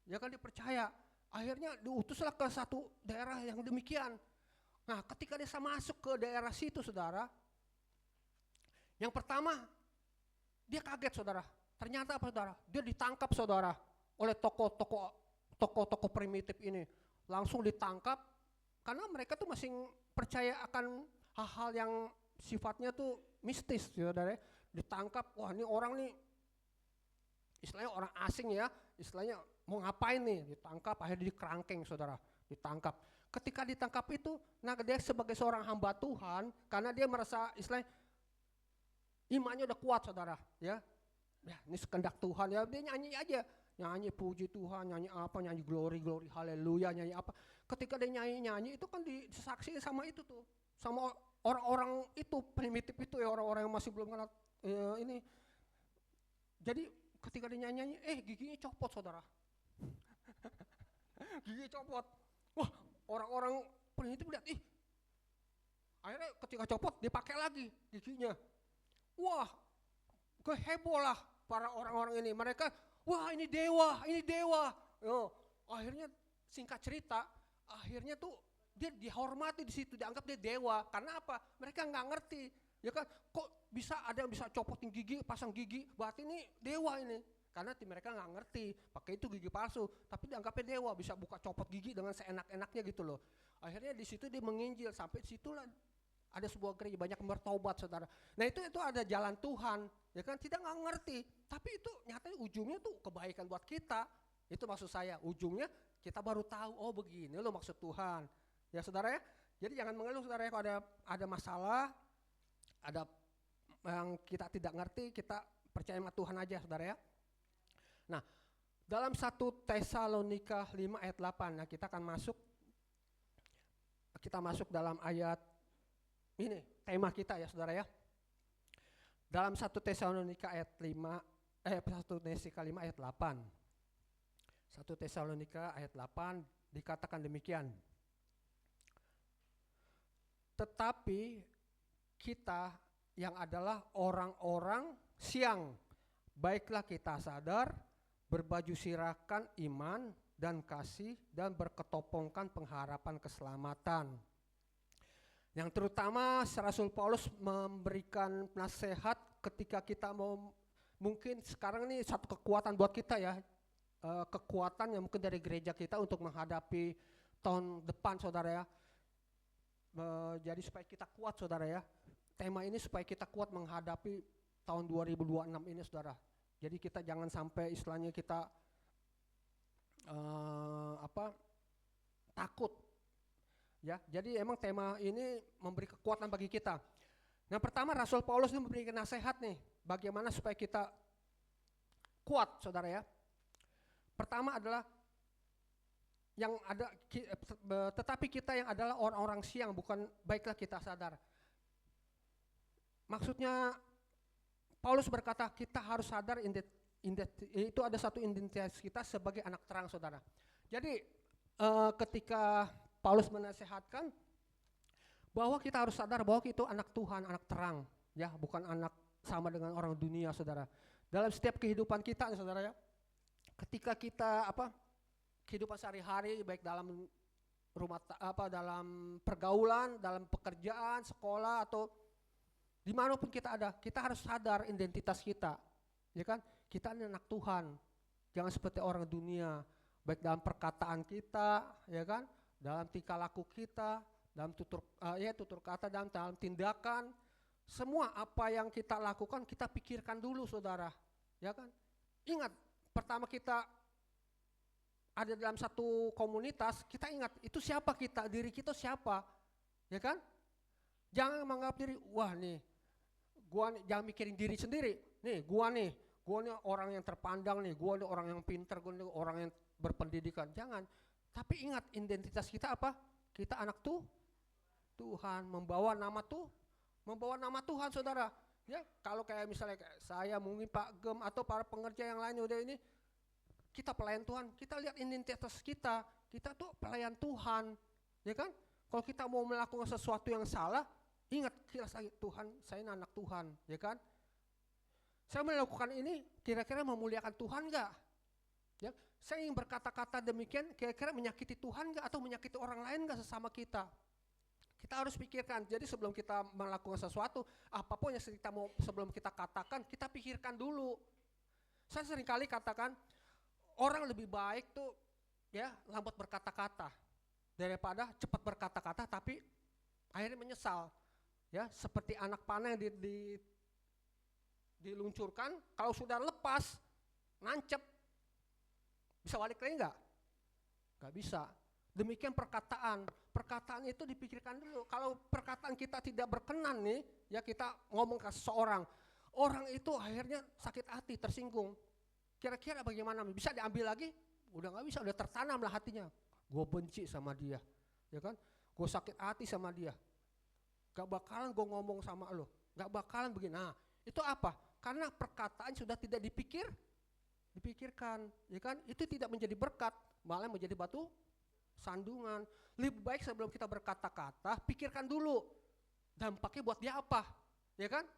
ya kan dipercaya. Akhirnya diutuslah ke satu daerah yang demikian. Nah ketika dia masuk ke daerah situ saudara, yang pertama dia kaget saudara, ternyata apa saudara, dia ditangkap saudara oleh tokoh-tokoh primitif ini, langsung ditangkap karena mereka tuh masih percaya akan hal-hal yang sifatnya tuh mistis saudara, ditangkap, wah ini orang nih istilahnya orang asing ya, istilahnya mau ngapain nih, ditangkap, akhirnya dikerangkeng saudara, ditangkap. Ketika ditangkap itu, nah dia sebagai seorang hamba Tuhan, karena dia merasa istilahnya imannya udah kuat saudara, ya ini sekendak Tuhan ya, dia nyanyi aja, nyanyi puji Tuhan, nyanyi apa, nyanyi glory, haleluya, nyanyi apa. Ketika dia nyanyi itu kan disaksikan sama itu tuh, sama orang-orang itu primitif itu ya, orang-orang yang masih belum kenal ini. Jadi ketika dia nyanyi, giginya copot saudara. Gigi copot. Wah, orang-orang primitif lihat, akhirnya ketika copot dipakai lagi giginya. Wah, keheboh lah para orang-orang ini. Mereka, wah ini dewa, ini dewa. Akhirnya singkat cerita, akhirnya tuh dia dihormati di situ, dianggap dia dewa. Karena apa? Mereka nggak ngerti, ya kan? Kok bisa ada yang bisa copotin gigi, pasang gigi? Berarti ini dewa ini. Karena mereka nggak ngerti, pakai itu gigi palsu, tapi dianggapnya dewa, bisa buka copot gigi dengan seenak-enaknya gitu loh. Akhirnya di situ dia menginjil, sampai situlah ada sebuah gereja banyak yang bertobat saudara. Nah itu ada jalan Tuhan, ya kan? Tidak nggak ngerti, tapi itu nyatanya ujungnya tuh kebaikan buat kita. Itu maksud saya, ujungnya kita baru tahu, oh begini loh maksud Tuhan. Ya saudara ya, jadi jangan mengeluh saudara ya, kalau ada masalah, ada yang kita tidak ngerti, kita percaya sama Tuhan aja saudara ya. Nah dalam 1 Tesalonika 5 ayat 8, nah kita akan masuk dalam ayat ini, tema kita ya saudara ya. Dalam 1 Tesalonika ayat 1 Tesalonika 5 ayat 8. 1 Tesalonika ayat 8 dikatakan demikian. Tetapi kita yang adalah orang-orang siang, baiklah kita sadar, berbaju sirahkan iman dan kasih dan berketopongkan pengharapan keselamatan. Yang terutama Rasul Paulus memberikan nasihat ketika kita mau, mungkin sekarang ini satu kekuatan buat kita ya, kekuatan yang mungkin dari gereja kita untuk menghadapi tahun depan saudara ya. Jadi supaya kita kuat saudara ya, tema ini supaya kita kuat menghadapi tahun 2026 ini saudara. Jadi kita jangan sampai istilahnya kita takut ya. Jadi emang tema ini memberi kekuatan bagi kita. Yang pertama Rasul Paulus ini memberikan nasihat nih, bagaimana supaya kita kuat saudara ya. Pertama adalah tetapi kita yang adalah orang-orang siang, bukan baiklah kita sadar. Maksudnya Paulus berkata kita harus sadar itu ada satu identitas kita sebagai anak terang, saudara. Jadi ketika Paulus menasehatkan bahwa kita harus sadar bahwa kita itu anak Tuhan, anak terang, ya, bukan anak sama dengan orang dunia, saudara. Dalam setiap kehidupan kita, saudara, ya, ketika kita kehidupan sehari-hari, baik dalam dalam pergaulan, dalam pekerjaan, sekolah, atau dimanapun kita ada, kita harus sadar identitas kita, ya kan? Kita ini anak Tuhan, jangan seperti orang dunia, baik dalam perkataan kita, ya kan? Dalam tingkah laku kita, dalam tutur kata, dalam tindakan, semua apa yang kita lakukan kita pikirkan dulu, saudara, ya kan? Ingat, pertama kita ada dalam satu komunitas, kita ingat itu siapa kita, diri kita siapa, ya kan? Jangan menganggap diri, wah nih, gua nih, jangan mikirin diri sendiri, nih gua nih orang yang terpandang nih, gua nih orang yang pintar, gua nih orang yang berpendidikan, jangan. Tapi ingat identitas kita apa? Kita anak Tuhan, membawa nama Tuhan, saudara. Ya, kalau kayak misalnya kayak saya, mungkin Pak Gem atau para pengerja yang lain udah ini, kita pelayan Tuhan, kita lihat identitas kita tuh pelayan Tuhan, ya kan? Kalau kita mau melakukan sesuatu yang salah, ingat Tuhan, saya anak Tuhan, ya kan? Saya melakukan ini kira-kira memuliakan Tuhan enggak? Ya, saya ingin berkata-kata demikian kira-kira menyakiti Tuhan enggak atau menyakiti orang lain enggak sesama kita? Kita harus pikirkan. Jadi sebelum kita melakukan sesuatu, apapun yang sebelum kita katakan, kita pikirkan dulu. Saya seringkali katakan, orang lebih baik tuh ya lambat berkata-kata daripada cepat berkata-kata tapi akhirnya menyesal. Ya, seperti anak panah yang diluncurkan, kalau sudah lepas, nancep, bisa balik lagi enggak? Enggak bisa. Demikian perkataan itu dipikirkan dulu. Kalau perkataan kita tidak berkenan nih, ya kita ngomong ke seseorang, orang itu akhirnya sakit hati, tersinggung. Kira-kira bagaimana? Bisa diambil lagi? Udah nggak bisa, udah tertanam lah hatinya. Gue benci sama dia, ya kan? Gue sakit hati sama dia. Gak bakalan gue ngomong sama lo, gak bakalan begini. Nah, itu apa? Karena perkataan sudah tidak dipikirkan, ya kan? Itu tidak menjadi berkat, malah menjadi batu sandungan. Lebih baik sebelum kita berkata-kata, pikirkan dulu dampaknya buat dia apa, ya kan?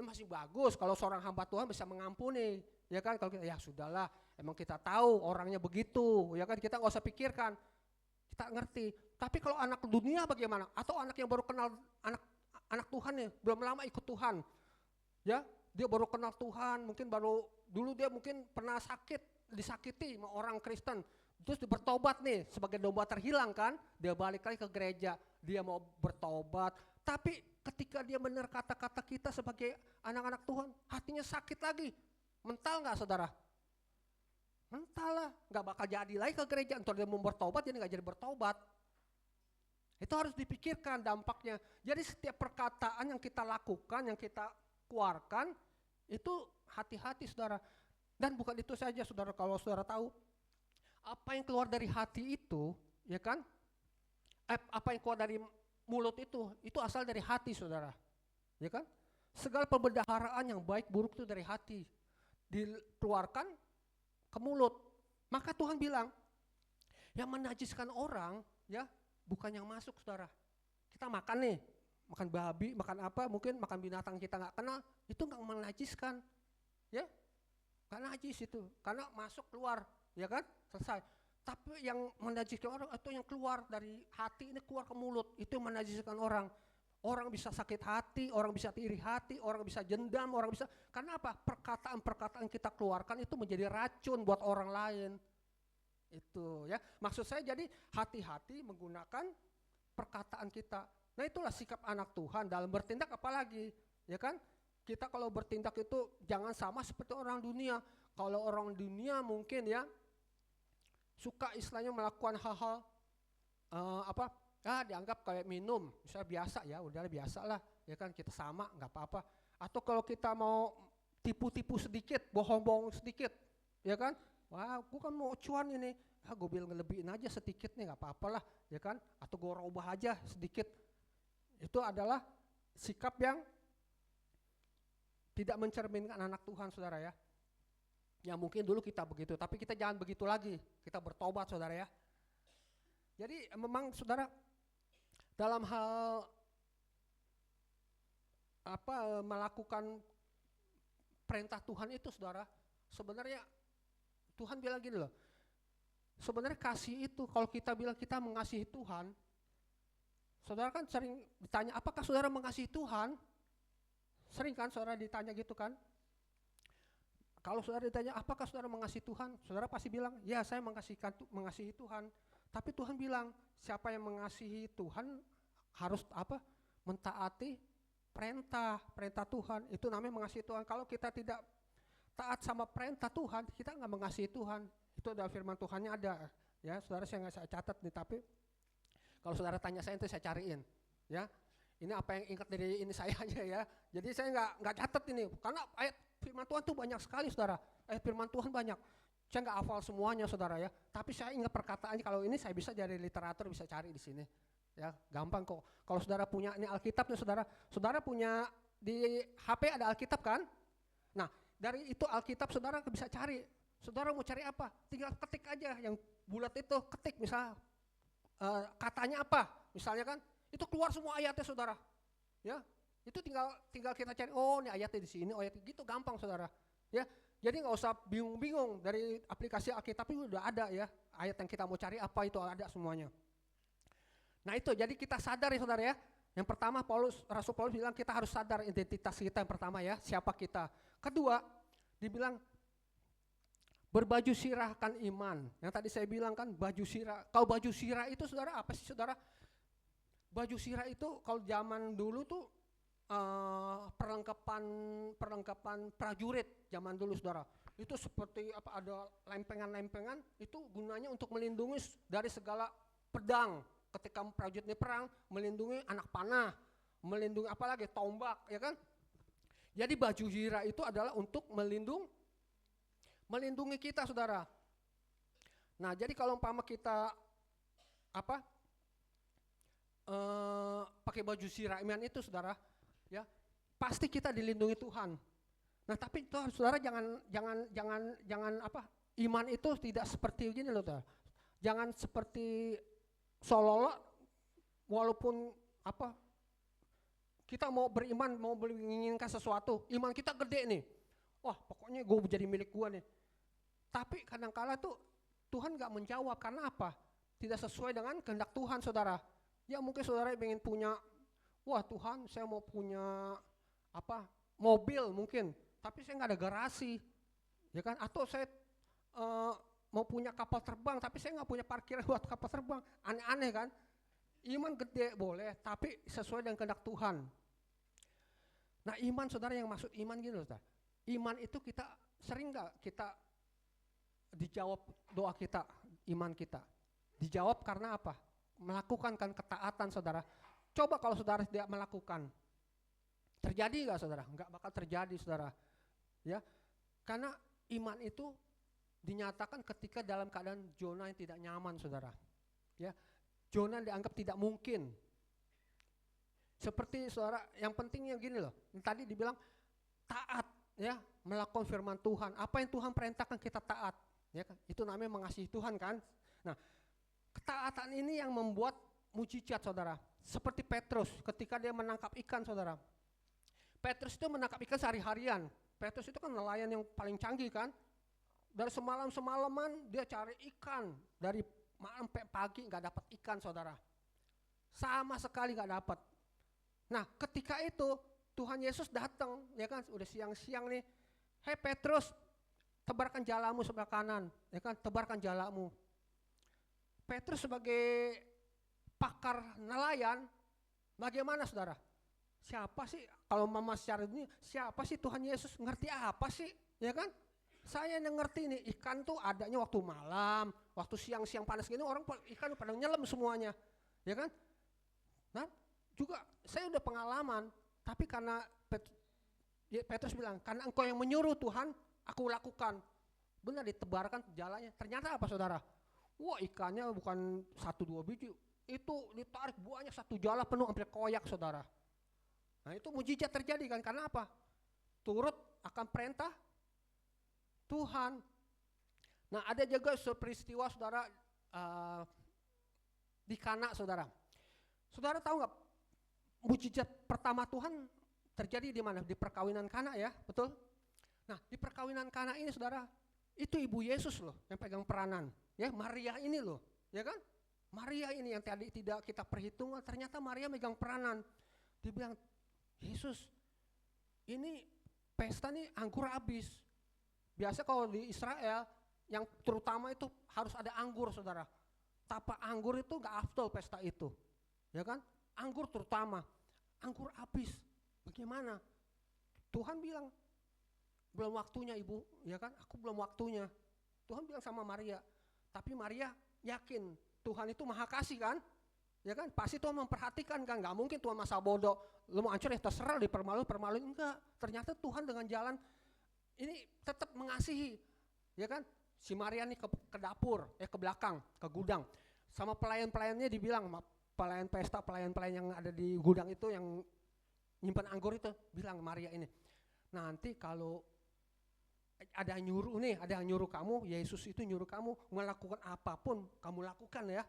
Masih bagus kalau seorang hamba Tuhan bisa mengampuni, ya kan? Kalau kita, ya sudahlah, emang kita tahu orangnya begitu, ya kan? Kita nggak usah pikirkan, kita ngerti. Tapi kalau anak dunia bagaimana? Atau anak yang baru kenal anak Tuhan nih, belum lama ikut Tuhan, ya? Dia baru kenal Tuhan, mungkin dulu dia mungkin pernah disakiti sama orang Kristen, terus dia bertobat nih sebagai domba terhilang kan? Dia balik lagi ke gereja, dia mau bertobat, tapi ketika dia benar kata-kata kita sebagai anak-anak Tuhan, hatinya sakit lagi. Mental nggak, saudara? Mental lah, nggak bakal jadi lagi ke gereja. Entar dia mau bertobat, jadi nggak jadi bertobat. Itu harus dipikirkan dampaknya. Jadi setiap perkataan yang kita lakukan, yang kita keluarkan, itu hati-hati, saudara. Dan bukan itu saja, saudara. Kalau saudara tahu, apa yang keluar dari hati itu, ya kan? Apa yang keluar dari mulut itu asal dari hati, saudara, ya kan? Segala pembendaharaan yang baik buruk itu dari hati dikeluarkan ke mulut. Maka Tuhan bilang, yang menajiskan orang, ya bukan yang masuk, saudara. Kita makan nih, makan babi, makan apa, mungkin makan binatang kita nggak kenal, itu nggak menajiskan, ya, nggak najis itu, karena masuk keluar, ya kan, selesai. Tapi yang menajiskan orang atau yang keluar dari hati ini keluar ke mulut, itu yang menajiskan orang. Orang bisa sakit hati, orang bisa iri hati, orang bisa dendam, orang bisa, karena apa? Perkataan-perkataan kita keluarkan itu menjadi racun buat orang lain. Itu ya, maksud saya jadi hati-hati menggunakan perkataan kita. Nah itulah sikap anak Tuhan dalam bertindak, apalagi, ya kan? Kita kalau bertindak itu jangan sama seperti orang dunia. Kalau orang dunia mungkin ya, suka istilahnya melakukan hal-hal dianggap kayak minum, misalnya biasa ya, udah biasa lah, ya kan, kita sama, nggak apa-apa. Atau kalau kita mau tipu-tipu sedikit, bohong-bohong sedikit, ya kan, wah, gue kan mau cuan ini, gue bilang ngelebihin aja sedikit nih, nggak apa-apa lah, ya kan, atau gue robah aja sedikit. Itu adalah sikap yang tidak mencerminkan anak Tuhan, saudara ya. Ya mungkin dulu kita begitu, tapi kita jangan begitu lagi. Kita bertobat, saudara ya. Jadi memang saudara, dalam hal melakukan perintah Tuhan itu, saudara, sebenarnya Tuhan bilang gini loh. Sebenarnya kasih itu, kalau kita bilang kita mengasihi Tuhan, saudara kan sering ditanya, apakah saudara mengasihi Tuhan? Sering kan saudara ditanya gitu kan? Kalau saudara ditanya, apakah saudara mengasihi Tuhan? Saudara pasti bilang, ya saya mengasihi Tuhan. Tapi Tuhan bilang, siapa yang mengasihi Tuhan harus mentaati perintah Tuhan. Itu namanya mengasihi Tuhan. Kalau kita tidak taat sama perintah Tuhan, kita nggak mengasihi Tuhan. Itu adalah firman Tuhannya ada. Ya, saudara saya nggak catat nih, tapi kalau saudara tanya saya, itu saya cariin. Ya, ini apa yang ingat dari ini saya aja ya. Jadi saya nggak catat ini, karena ayat firman Tuhan tuh banyak sekali, saudara. Ayat firman Tuhan banyak. Saya nggak hafal semuanya, saudara ya. Tapi saya ingat perkataannya. Kalau ini saya bisa dari literatur, bisa cari di sini. Ya, gampang kok. Kalau saudara punya ini Alkitabnya, saudara punya di HP ada Alkitab kan? Nah, dari itu Alkitab saudara bisa cari. Saudara mau cari apa? Tinggal ketik aja yang bulat itu, ketik misal katanya apa? Misalnya kan, itu keluar semua ayatnya, saudara. Ya, itu tinggal kita cari. Oh, ini ayatnya di sini, oh ayat gitu, gampang, saudara. Ya, jadi nggak usah bingung-bingung, dari aplikasi Alkitab itu udah ada ya. Ayat yang kita mau cari apa itu ada semuanya. Nah itu, jadi kita sadar ya, saudara ya. Yang pertama Rasul Paulus bilang kita harus sadar identitas kita yang pertama ya, siapa kita. Kedua, dibilang berbaju sirahkan iman. Yang tadi saya bilang kan baju sirah. Kalau baju sirah itu, saudara, apa sih, saudara? Baju sirah itu kalau zaman dulu tuh perlengkapan prajurit zaman dulu, saudara. Itu seperti ada lempengan-lempengan, itu gunanya untuk melindungi dari segala pedang. Ketika prajurit ini perang, melindungi anak panah, melindungi apalagi tombak, ya kan? Jadi baju sirah itu adalah untuk melindungi kita, saudara. Nah, jadi kalau umpama kita pakai baju sirah iman itu, saudara, ya pasti kita dilindungi Tuhan. Nah, tapi itu, saudara, jangan iman itu tidak seperti gini loh, saudara. Jangan seperti seolah-olah walaupun kita mau beriman, mau menginginkan sesuatu, iman kita gede nih. Wah, pokoknya gue jadi milik gue nih. Tapi kadang-kala tuh Tuhan gak menjawab, karena apa? Tidak sesuai dengan kehendak Tuhan, saudara. Ya mungkin saudara ingin punya, wah Tuhan saya mau punya mobil mungkin, tapi saya gak ada garasi, ya kan? Atau saya mau punya kapal terbang, tapi saya gak punya parkiran buat kapal terbang, aneh-aneh kan? Iman gede boleh, tapi sesuai dengan kehendak Tuhan. Nah iman, saudara, yang maksud iman gitu, saudara. Iman itu kita sering gak kita dijawab doa kita, iman kita dijawab karena apa? Melakukan kan ketaatan, saudara. Coba kalau saudara tidak melakukan, terjadi gak, saudara? Gak bakal terjadi, saudara. Ya, karena iman itu dinyatakan ketika dalam keadaan zona yang tidak nyaman, saudara. Ya, zona dianggap tidak mungkin. Seperti, saudara, yang pentingnya gini loh. Tadi dibilang taat, ya, melakukan firman Tuhan. Apa yang Tuhan perintahkan kita taat, ya kan? Itu namanya mengasihi Tuhan kan. Nah, ketaatan ini yang membuat mujizat, saudara. Seperti Petrus ketika dia menangkap ikan, saudara. Petrus itu menangkap ikan sehari-harian. Petrus itu kan nelayan yang paling canggih kan. Dari semalaman dia cari ikan, dari malam sampai pagi nggak dapat ikan, saudara. Sama sekali nggak dapat. Nah, ketika itu Tuhan Yesus datang, ya kan, udah siang-siang nih. Hei Petrus, tebarkan jalamu sebelah kanan, ya kan, tebarkan jalamu. Petrus sebagai pakar nelayan, bagaimana, saudara? Siapa sih, kalau mama secara ini, siapa sih Tuhan Yesus, ngerti apa sih, ya kan? Saya yang ngerti nih, ikan tuh adanya waktu malam, waktu siang-siang panas gini, orang ikan pada nyelam semuanya, ya kan? Nah, juga saya udah pengalaman, tapi karena Petrus bilang, karena engkau yang menyuruh Tuhan, aku lakukan. Benar, ditebarkan jalannya. Ternyata apa, saudara? Wah, ikannya bukan 1-2 biji, itu ditarik banyak, satu jala penuh hampir koyak, saudara. Nah, itu mujizat terjadi kan, karena apa? turut akan perintah Tuhan. Nah, ada juga peristiwa saudara di Kana, saudara. Saudara tahu nggak mujizat pertama Tuhan terjadi di mana? Di perkawinan Kana, ya, betul? Nah, di perkawinan Kana ini, saudara, itu ibu Yesus loh yang pegang peranan, ya, Maria ini loh, ya kan? Maria ini yang tadi tidak kita perhitungkan, ternyata Maria megang peranan. Dibilang, Yesus, ini pesta nih anggur habis. Biasa kalau di Israel, yang terutama itu harus ada anggur, saudara. Tanpa anggur itu gak afdol pesta itu, ya kan? Anggur terutama, anggur habis. Bagaimana? Tuhan bilang, belum waktunya ibu, ya kan? Aku belum waktunya. Tuhan bilang sama Maria, tapi Maria yakin Tuhan itu maha kasih kan? Ya kan? Pasti Tuhan memperhatikan kan? Gak mungkin Tuhan masa bodoh, lu mau hancur ya terserah, dipermaluin, enggak. Ternyata Tuhan dengan jalan ini tetap mengasihi, ya kan? Si Maria nih ke dapur, ke belakang, ke gudang. Sama pelayan-pelayannya dibilang, pelayan pesta, pelayan-pelayan yang ada di gudang itu yang nyimpan anggur itu, bilang Maria ini, nanti kalau ada yang nyuruh kamu, Yesus itu nyuruh kamu melakukan apapun, kamu lakukan ya.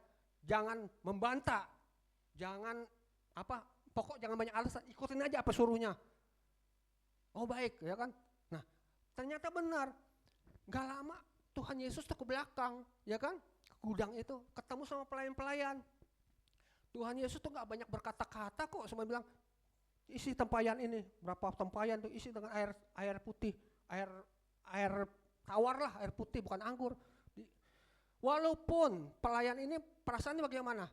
Jangan membantah, jangan pokok jangan banyak alasan, ikutin aja apa suruhnya. Oh baik, ya kan? Nah, ternyata benar. Gak lama Tuhan Yesus tuh ke belakang, ya kan? Ke gudang itu, ketemu sama pelayan-pelayan. Tuhan Yesus tuh gak banyak berkata-kata kok, cuma bilang, isi tempayan ini, berapa tempayan tuh isi dengan air putih, air tawar lah, air putih bukan anggur. Walaupun pelayan ini perasaannya bagaimana?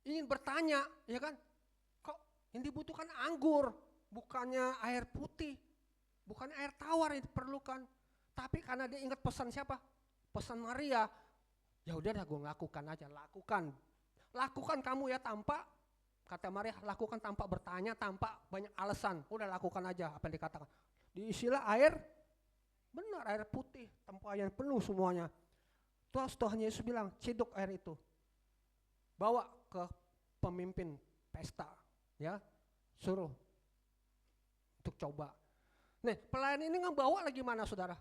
Ingin bertanya, ya kan? Kok yang dibutuhkan anggur, bukannya air putih, bukan air tawar yang diperlukan. Tapi karena dia ingat pesan siapa? Pesan Maria. Ya udah dah, gue lakukan aja, lakukan kamu ya, tanpa, kata Maria, lakukan tanpa bertanya, tanpa banyak alasan. Udah lakukan aja apa yang dikatakan. Diisilah air, benar air putih, tempayan penuh semuanya. Terus Tuhan Yesus bilang, ciduk air itu, bawa ke pemimpin pesta, ya, suruh untuk coba. Nih, pelayan ini ngebawa lagi mana, saudara?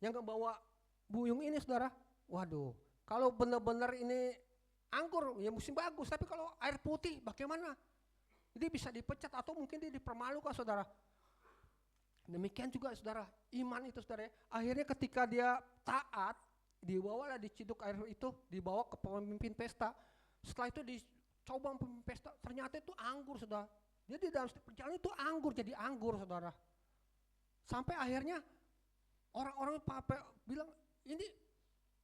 Yang ngebawa buyung ini, saudara, waduh, kalau benar-benar ini anggur, ya mesti bagus, tapi kalau air putih bagaimana? Dia bisa dipecat atau mungkin dia dipermalukan, saudara. Demikian juga, saudara, iman itu, saudara, akhirnya ketika dia taat, dibawalah diciduk air itu, dibawa ke pemimpin pesta. Setelah itu dicoba pemimpin pesta, ternyata itu anggur, saudara. Jadi dalam setiap perjalanan itu anggur, jadi anggur, saudara. Sampai akhirnya orang-orang bilang, ini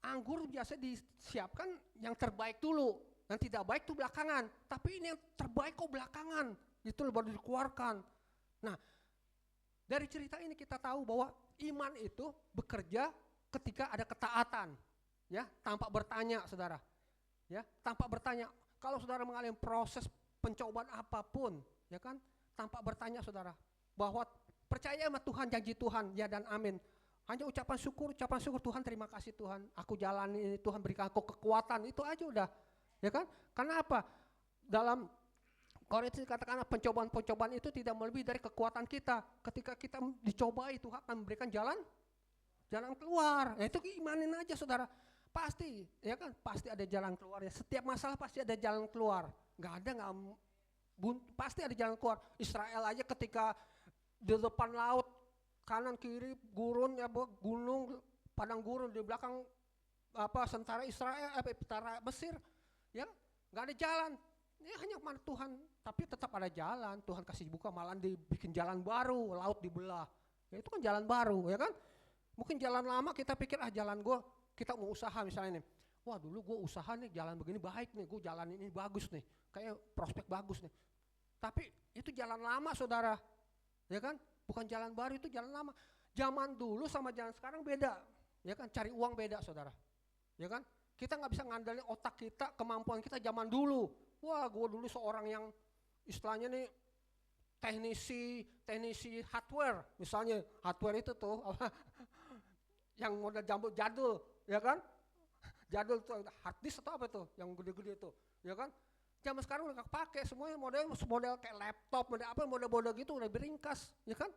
anggur biasa disiapkan yang terbaik dulu, yang tidak baik itu belakangan. Tapi ini yang terbaik kok belakangan, itu baru dikeluarkan. Nah, dari cerita ini kita tahu bahwa iman itu bekerja ketika ada ketaatan, ya, tanpa bertanya, saudara, ya, tanpa bertanya. Kalau saudara mengalami proses pencobaan apapun, ya kan, tanpa bertanya, saudara, bahwa percaya sama Tuhan, janji Tuhan, ya dan amin. Hanya ucapan syukur Tuhan, terima kasih Tuhan, aku jalani ini, Tuhan berikan aku kekuatan, itu aja udah, ya kan? Karena apa? Dalam Korintus dikatakan pencobaan-pencobaan itu tidak melebihi dari kekuatan kita. Ketika kita dicobai, Tuhan akan memberikan jalan keluar. Ya, itu imanin aja, saudara. Pasti, ya kan? Pasti ada jalan keluarnya. Setiap masalah pasti ada jalan keluar. Pasti ada jalan keluar. Israel aja ketika di depan laut, kanan kiri gurun, ya, gunung, padang gurun, di belakang tentara Israel, tentara Mesir, ya, nggak ada jalan. Ya hanya mana Tuhan, tapi tetap ada jalan. Tuhan kasih buka, malah dibikin jalan baru, laut dibelah. Ya, itu kan jalan baru, ya kan? Mungkin jalan lama kita pikir jalan kita mau usaha misalnya nih. Wah dulu gue usaha nih, jalan begini baik nih, gue jalan ini bagus nih, kayak prospek bagus nih. Tapi itu jalan lama, saudara, ya kan? Bukan jalan baru, itu jalan lama. Zaman dulu sama zaman sekarang beda, ya kan? Cari uang beda, saudara, ya kan? Kita nggak bisa ngandelin otak kita, kemampuan kita zaman dulu. Wah, gue dulu seorang yang istilahnya nih teknisi hardware, misalnya hardware itu tuh yang model jadul, ya kan? Jadul tuh hard disk atau apa tuh, yang gede-gede tuh, ya kan? Zaman sekarang udah pakai semuanya model kayak laptop, model apa, model gitu udah beringkas, ya kan?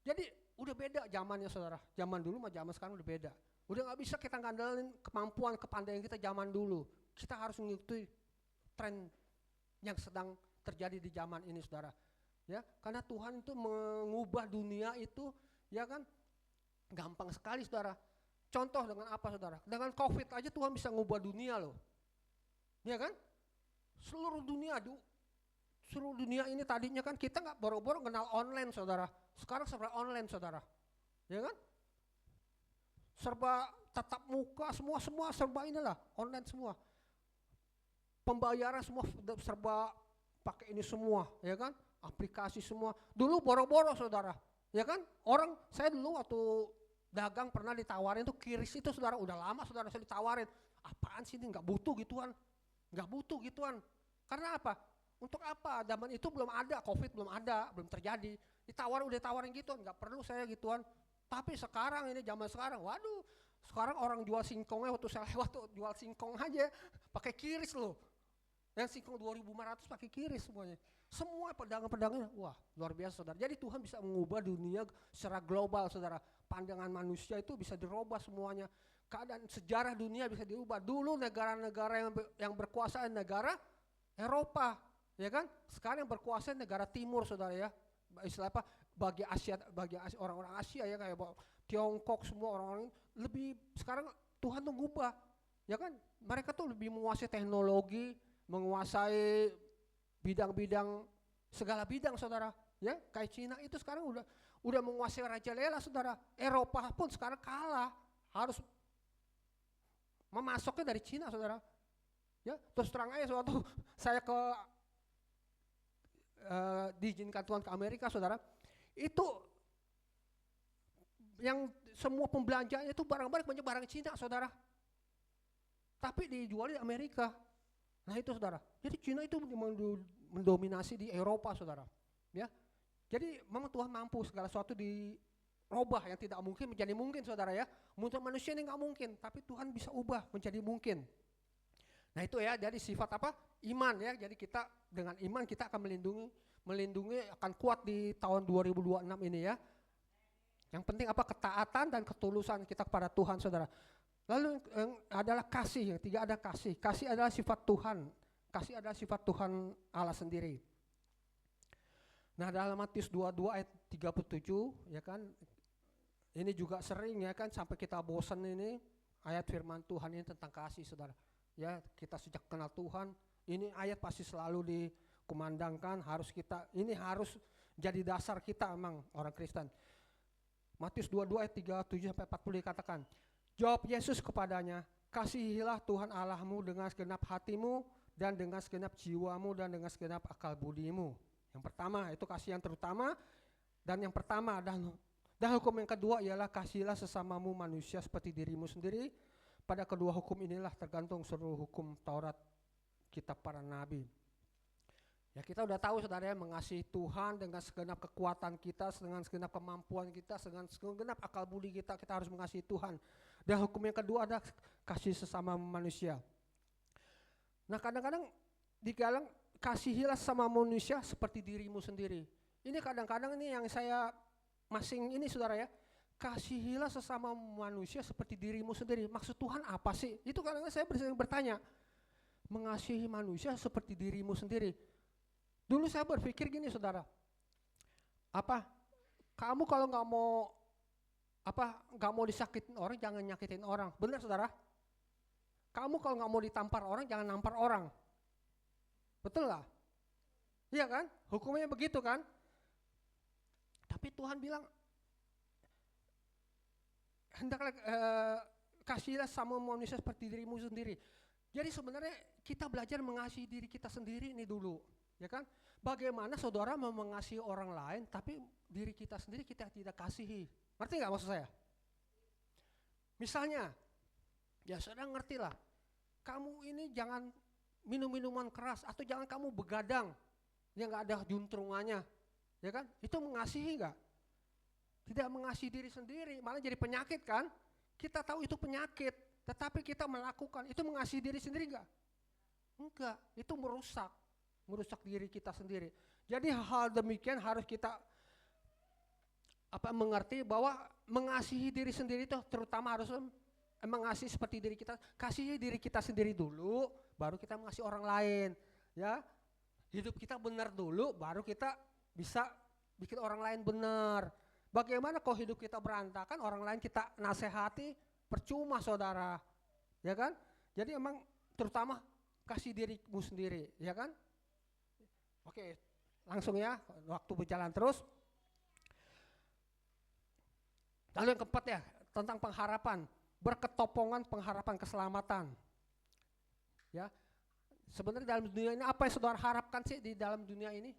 Jadi udah beda zamannya saudara. Zaman dulu sama zaman sekarang udah beda. Udah nggak bisa kita ngandelin kemampuan, kepandaian kita zaman dulu. Kita harus mengikuti tren yang sedang terjadi di zaman ini saudara. Ya, karena Tuhan itu mengubah dunia itu, ya kan, gampang sekali saudara. Contoh dengan apa saudara? Dengan COVID aja Tuhan bisa ngubah dunia loh. Ya kan? Seluruh dunia ini tadinya kan kita nggak boro-boro kenal online saudara. Sekarang serba online saudara. Ya kan? Serba tatap muka, semua serba inilah, online semua. Pembayaran semua serba pakai ini semua, ya kan? Aplikasi semua. Dulu boro-boro saudara, ya kan? Saya dulu waktu dagang pernah ditawarin tuh QRIS itu saudara, udah lama saudara saya ditawarin. Apaan sih ini, nggak butuh gituan. Karena apa? Untuk apa? Zaman itu belum ada, COVID belum ada, belum terjadi. Udah tawarin gituan, nggak perlu saya gituan. Tapi sekarang ini zaman sekarang, waduh, sekarang orang jual singkongnya waktu saya lewat tuh jual singkong aja pakai QRIS loh. Yang singkong 2.500 pakai QRIS semuanya. Semua pedagang-pedagangnya, wah luar biasa saudara. Jadi Tuhan bisa mengubah dunia secara global saudara. Pandangan manusia itu bisa dirubah semuanya. Keadaan sejarah dunia bisa diubah. Dulu negara-negara yang berkuasa negara Eropa, ya kan? Sekarang yang berkuasa negara timur saudara ya. Istilah apa? Bagi orang-orang Asia ya, kayak Tiongkok semua orang-orang lebih sekarang Tuhan tuh ngubah. Ya kan? Mereka tuh lebih menguasai teknologi, menguasai bidang-bidang, segala bidang saudara, ya kayak Cina itu sekarang udah menguasai rajalela saudara. Eropa pun sekarang kalah, harus memasoknya dari Cina saudara. Ya terus terang aja suatu saya diizinkan Tuhan ke Amerika saudara, itu yang semua pembelanjaannya itu barang-barang banyak barang Cina saudara, tapi dijual di Amerika. Nah itu saudara, jadi Cina itu mendominasi di Eropa saudara, ya. Jadi memang Tuhan mampu segala sesuatu dirubah, yang tidak mungkin menjadi mungkin saudara ya. Untuk manusia ini nggak mungkin, tapi Tuhan bisa ubah menjadi mungkin. Nah itu ya, jadi sifat apa? Iman ya. Jadi kita dengan iman kita akan melindungi akan kuat di tahun 2026 ini ya. Yang penting apa? Ketaatan dan ketulusan kita kepada Tuhan saudara. Lalu adalah kasih, yang tiga ada kasih. Kasih adalah sifat Tuhan. Kasih adalah sifat Tuhan Allah sendiri. Nah dalam Matius 22 ayat 37 ya kan, ini juga sering ya kan sampai kita bosan ini ayat firman Tuhan ini tentang kasih saudara. Ya kita sejak kenal Tuhan, ini ayat pasti selalu dikumandangkan, ini harus jadi dasar kita emang orang Kristen. Matius 22 ayat 37 sampai 40 dikatakan, jawab Yesus kepadanya, kasihilah Tuhan Allahmu dengan segenap hatimu dan dengan segenap jiwamu dan dengan segenap akal budimu. Yang pertama itu kasih yang terutama, dan yang pertama dan hukum yang kedua ialah kasihilah sesamamu manusia seperti dirimu sendiri. Pada kedua hukum inilah tergantung seluruh hukum Taurat, kitab para nabi. Ya kita udah tahu saudara ya, mengasihi Tuhan dengan segenap kekuatan kita, dengan segenap kemampuan kita, dengan segenap akal budi kita harus mengasihi Tuhan. Dan hukum yang kedua adalah kasih sesama manusia. Nah kadang-kadang digalang kasihilah sama manusia seperti dirimu sendiri. Ini kadang-kadang ini yang saya masing ini saudara ya, kasihilah sesama manusia seperti dirimu sendiri. Maksud Tuhan apa sih? Itu kadang-kadang saya sering bertanya, mengasihi manusia seperti dirimu sendiri. Dulu saya berpikir gini saudara, kamu kalau nggak mau disakitin orang, jangan nyakitin orang. Benar saudara? Kamu kalau nggak mau ditampar orang, jangan nampar orang. Betul lah? Iya kan? Hukumnya begitu kan? Tapi Tuhan bilang, hendaklah kasihlah sama manusia seperti dirimu sendiri. Jadi sebenarnya kita belajar mengasihi diri kita sendiri ini dulu. Ya kan? Bagaimana saudara mau mengasihi orang lain tapi diri kita sendiri kita tidak kasihi. Ngerti nggak maksud saya? Misalnya, ya saudara ngerti lah, kamu ini jangan minum minuman keras atau jangan kamu begadang yang nggak ada juntrungannya, ya kan? Itu mengasihi nggak? Tidak mengasihi diri sendiri, malah jadi penyakit kan? Kita tahu itu penyakit, tetapi kita melakukan, itu mengasihi diri sendiri nggak? Enggak, itu merusak diri kita sendiri. Jadi hal demikian harus kita mengerti bahwa mengasihi diri sendiri itu terutama harus mengasihi seperti diri kita, kasihi diri kita sendiri dulu, baru kita mengasihi orang lain, ya. Hidup kita benar dulu, baru kita bisa bikin orang lain benar. Bagaimana kalau hidup kita berantakan, orang lain kita nasihati, percuma saudara, ya kan? Jadi emang terutama kasih dirimu sendiri, ya kan? Oke, langsung ya, waktu berjalan terus. Lalu yang keempat ya, tentang pengharapan, berketopongan pengharapan keselamatan. Ya, sebenarnya dalam dunia ini apa yang saudara harapkan sih di dalam dunia ini?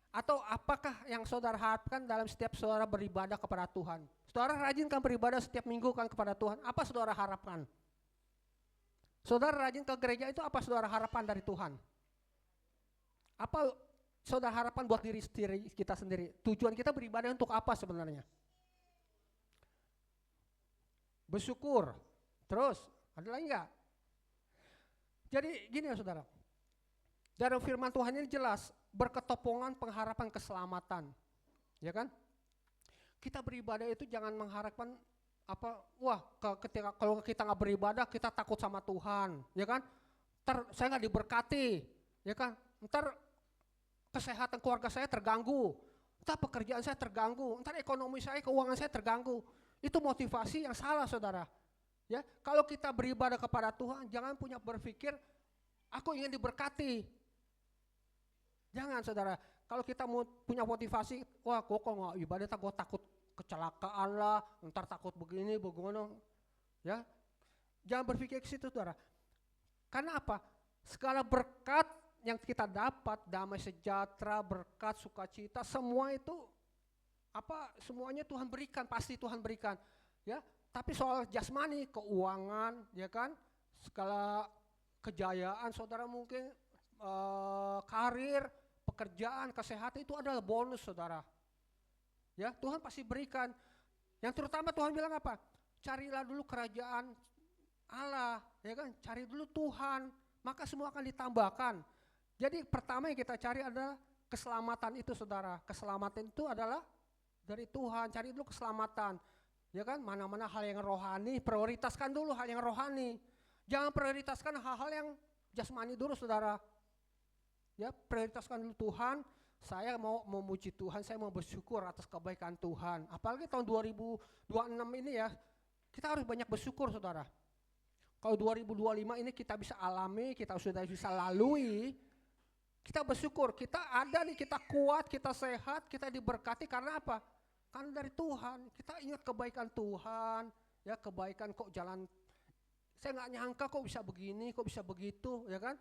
Atau apakah yang saudara harapkan dalam setiap saudara beribadah kepada Tuhan? Saudara rajin kan beribadah setiap minggu kan kepada Tuhan, apa saudara harapkan? Saudara rajin ke gereja itu apa saudara harapkan dari Tuhan? Apa saudara harapkan buat diri kita sendiri? Tujuan kita beribadah untuk apa sebenarnya? Bersyukur. Terus, ada lagi enggak? Jadi gini ya saudara, dalam firman Tuhan ini jelas, berketopongan pengharapan keselamatan. Ya kan? Kita beribadah itu jangan mengharapkan ketika kalau kita nggak beribadah kita takut sama Tuhan, ya kan? Ntar saya nggak diberkati, ya kan? Ntar kesehatan keluarga saya terganggu, ntar pekerjaan saya terganggu, ntar ekonomi saya, keuangan saya terganggu. Itu motivasi yang salah saudara. Ya, kalau kita beribadah kepada Tuhan, jangan punya berpikir aku ingin diberkati. Jangan saudara. Kalau kita mau punya motivasi, wah kok nggak ibadah, gue takut kecelakaan lah, ntar takut begini, bagaimana, ya. Jangan berpikir ke situ saudara. Karena apa? Segala berkat yang kita dapat, damai sejahtera, berkat, sukacita, semua itu semuanya Tuhan berikan, pasti Tuhan berikan, ya. Tapi soal jasmani, keuangan, ya kan, segala kejayaan saudara mungkin, karir, pekerjaan, kesehatan itu adalah bonus saudara. Ya, Tuhan pasti berikan. Yang terutama Tuhan bilang apa? Carilah dulu kerajaan Allah, ya kan? Cari dulu Tuhan, maka semua akan ditambahkan. Jadi pertama yang kita cari adalah keselamatan itu saudara. Keselamatan itu adalah dari Tuhan, cari dulu keselamatan. Ya kan, mana-mana hal yang rohani, prioritaskan dulu hal yang rohani. Jangan prioritaskan hal-hal yang jasmani dulu saudara. Ya, prioritaskan dulu Tuhan. Saya mau memuji Tuhan, saya mau bersyukur atas kebaikan Tuhan. Apalagi tahun 2026 ini ya, kita harus banyak bersyukur saudara. Kalau 2025 ini kita bisa alami, kita sudah bisa lalui, kita bersyukur, kita ada nih, kita kuat, kita sehat, kita diberkati karena apa? Karena dari Tuhan, kita ingat kebaikan Tuhan, ya kebaikan kok jalan, saya nggak nyangka kok bisa begini, kok bisa begitu, ya kan?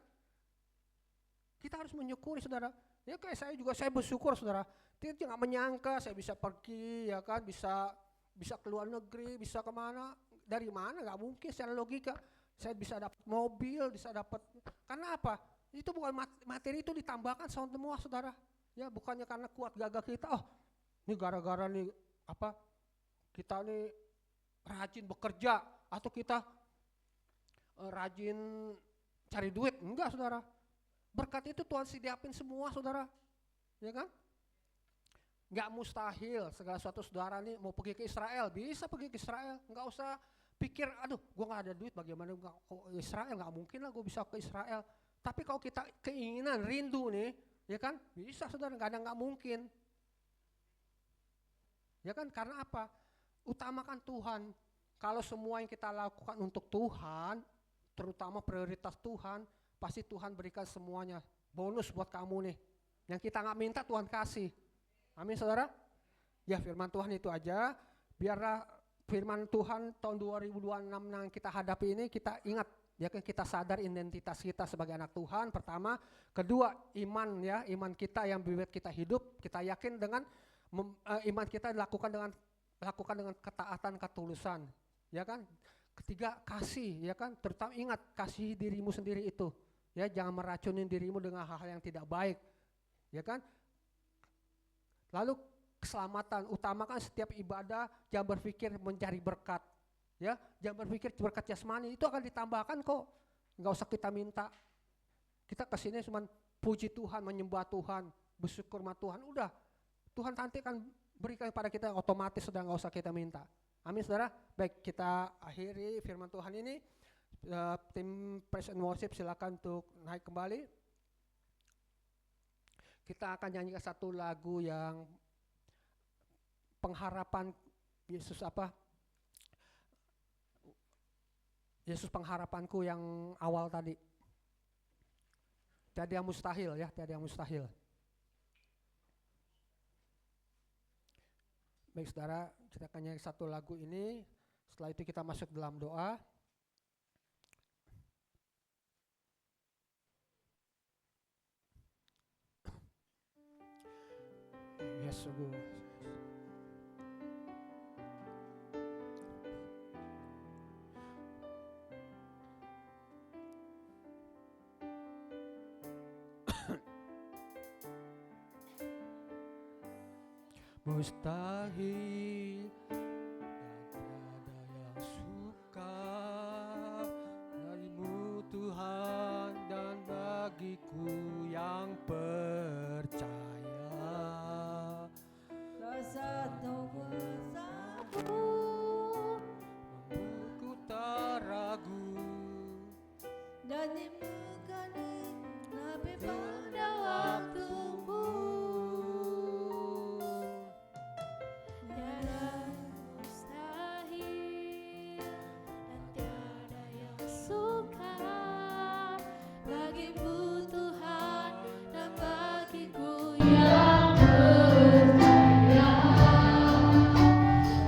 Kita harus menyukuri saudara. Ya kayak saya bersyukur saudara. Dia nggak menyangka saya bisa pergi, ya kan, bisa ke luar negeri, bisa kemana, dari mana, nggak mungkin secara logika. Saya bisa dapat mobil, bisa dapat, karena apa? Itu bukan materi, itu ditambahkan semua saudara. Ya bukannya karena kuat gagah kita, oh ini gara-gara nih kita nih rajin bekerja atau kita rajin cari duit, enggak saudara. Berkat itu Tuhan sediapin semua saudara, ya kan? Nggak mustahil segala sesuatu saudara nih mau pergi ke Israel, bisa pergi ke Israel, nggak usah pikir, aduh gue nggak ada duit bagaimana ke Israel, nggak mungkin lah gue bisa ke Israel. Tapi kalau kita keinginan, rindu nih, ya kan, bisa saudara, nggak ada nggak mungkin. Ya kan, karena apa? Utamakan Tuhan. Kalau semua yang kita lakukan untuk Tuhan, terutama prioritas Tuhan, pasti Tuhan berikan semuanya. Bonus buat kamu nih. Yang kita nggak minta Tuhan kasih. Amin saudara. Ya firman Tuhan itu aja. Biarlah firman Tuhan tahun 2026 yang kita hadapi ini kita ingat. Ya kan, kita sadar identitas kita sebagai anak Tuhan. Pertama, kedua iman ya, iman kita yang membuat kita hidup. Kita yakin dengan iman kita dilakukan dengan ketaatan, ketulusan. Ya kan. Ketiga, kasih, ya kan, terutama ingat kasih dirimu sendiri itu. Ya, jangan meracunin dirimu dengan hal-hal yang tidak baik. Ya kan? Lalu keselamatan, utamakan setiap ibadah, jangan berpikir mencari berkat. Ya, jangan berpikir berkat jasmani, itu akan ditambahkan kok. Enggak usah kita minta. Kita kesini cuma puji Tuhan, menyembah Tuhan, bersyukur sama Tuhan, udah. Tuhan nanti akan berikan kepada kita otomatis, saudara, nggak usah kita minta. Amin, saudara. Baik, kita akhiri firman Tuhan ini. Tim Praise and Worship silakan untuk naik kembali. Kita akan nyanyikan satu lagu yang pengharapan Yesus Yesus pengharapanku yang awal tadi. Tiada yang mustahil ya, tiada yang mustahil. Baik, saudara, kita akan nyanyi satu lagu ini. Setelah itu kita masuk dalam doa. Yes, sungguh. Mustahil dan tiada yang sukar darimu Tuhan, dan bagiku yang percaya Rasa kuasamu membuku tak ragu dan dimukani nabi pada waktumu. Tiada mustahil dan tiada yang sukar bagimu Tuhan, dan bagiku yang percaya.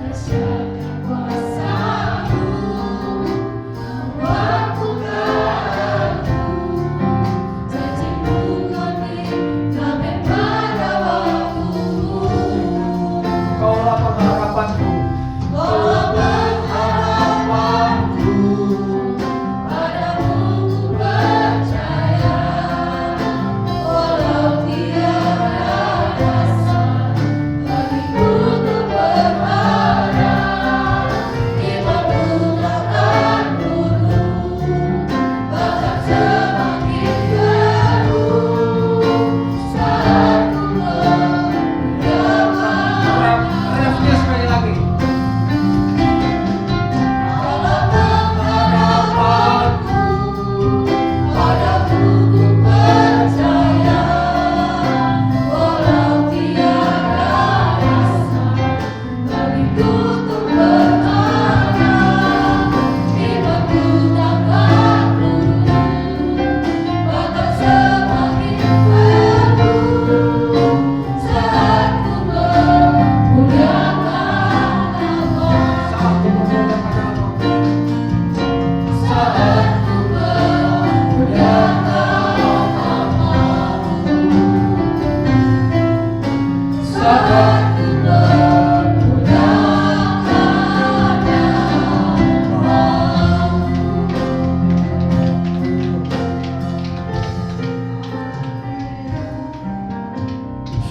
Rasakan kuasa-Mu membuatku ragu, janji-Mu kami sampai pada waktumu. Kaulah pengharapanku, Kaulah pengharapanku, padamu ku percaya. Walau tiada dasar bagiku untuk berharap, imanku takkan turun, bahkan semakin keruh saat ku mendengar. refnya sekali lagi. Kaulah pengharapanku, padamu ku percaya. Walau tiada dasar bagiku untuk berharap, imanku takkan turun, bahkan semakin keruh saat ku memuliakan nama. Saat ku memuliakan nama-Mu, Saat ku memuliakan nama-Mu, saat ku memuliakan nama-Mu.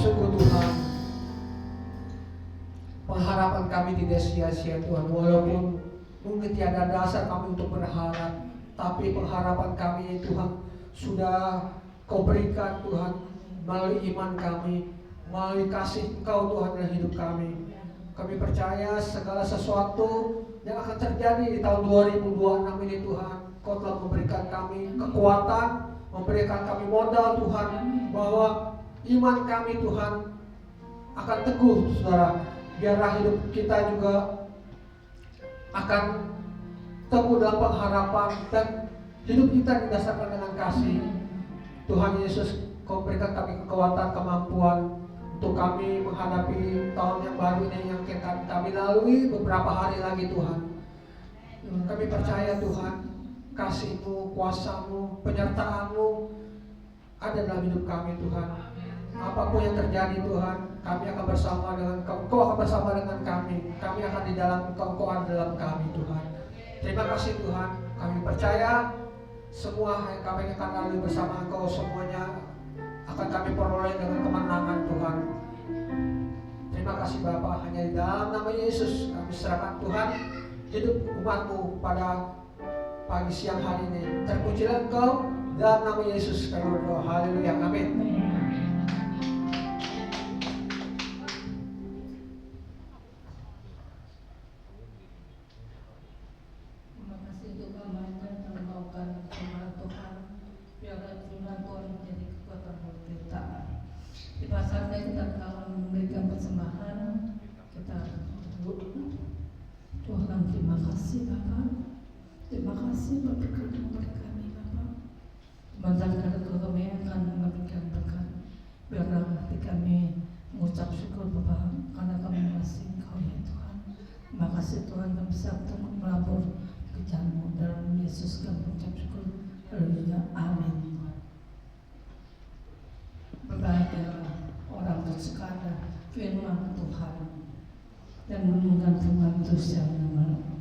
sungguh Tuhan, pengharapan kami tidak sia-sia Tuhan, walaupun mungkin tiada dasar kami untuk berharap, tapi pengharapan kami Tuhan sudah Kau berikan Tuhan melalui iman kami, melalui kasih Engkau Tuhan dalam hidup kami. Kami percaya segala sesuatu yang akan terjadi di tahun 2026 ini Tuhan, Kau telah memberikan kami kekuatan, memberikan kami modal Tuhan, bahwa iman kami Tuhan akan teguh, saudara. Biarlah hidup kita juga akan teguh dalam pengharapan, dan hidup kita didasarkan dengan kasih. Tuhan Yesus, Kau berikan kami kekuatan, kemampuan untuk kami menghadapi tahun yang baru ini yang akan kami lalui beberapa hari lagi Tuhan. Kami percaya Tuhan, kasih-Mu, kuasa-Mu, penyertaan-Mu ada dalam hidup kami Tuhan. Apapun yang terjadi Tuhan, kami akan bersama dengan Kau, Kau akan bersama dengan kami akan di dalam Engkau, Engkau ada dalam kami Tuhan. Terima kasih Tuhan, kami percaya semua yang kami akan lalui bersama Engkau, semuanya akan kami peroleh dengan kemenangan Tuhan. Terima kasih Bapa, hanya di dalam nama Yesus kami serahkan Tuhan hidup umat-Mu pada pagi siang hari ini. Terpujilah Engkau, dalam nama Yesus kami berdoa. Haleluya, amin. Sebentar kami akan memberikan berkat. Biarlah hati kami mengucap syukur Bapa karena kami masih Engkau ya Tuhan. Terima kasih Tuhan kami bisa melabur kejamu dalam Yesus kami mengucap syukur. Haleluya. Amin. Berbahagialah orang bersekala firman Tuhan dan mendengar firman terus yang nama.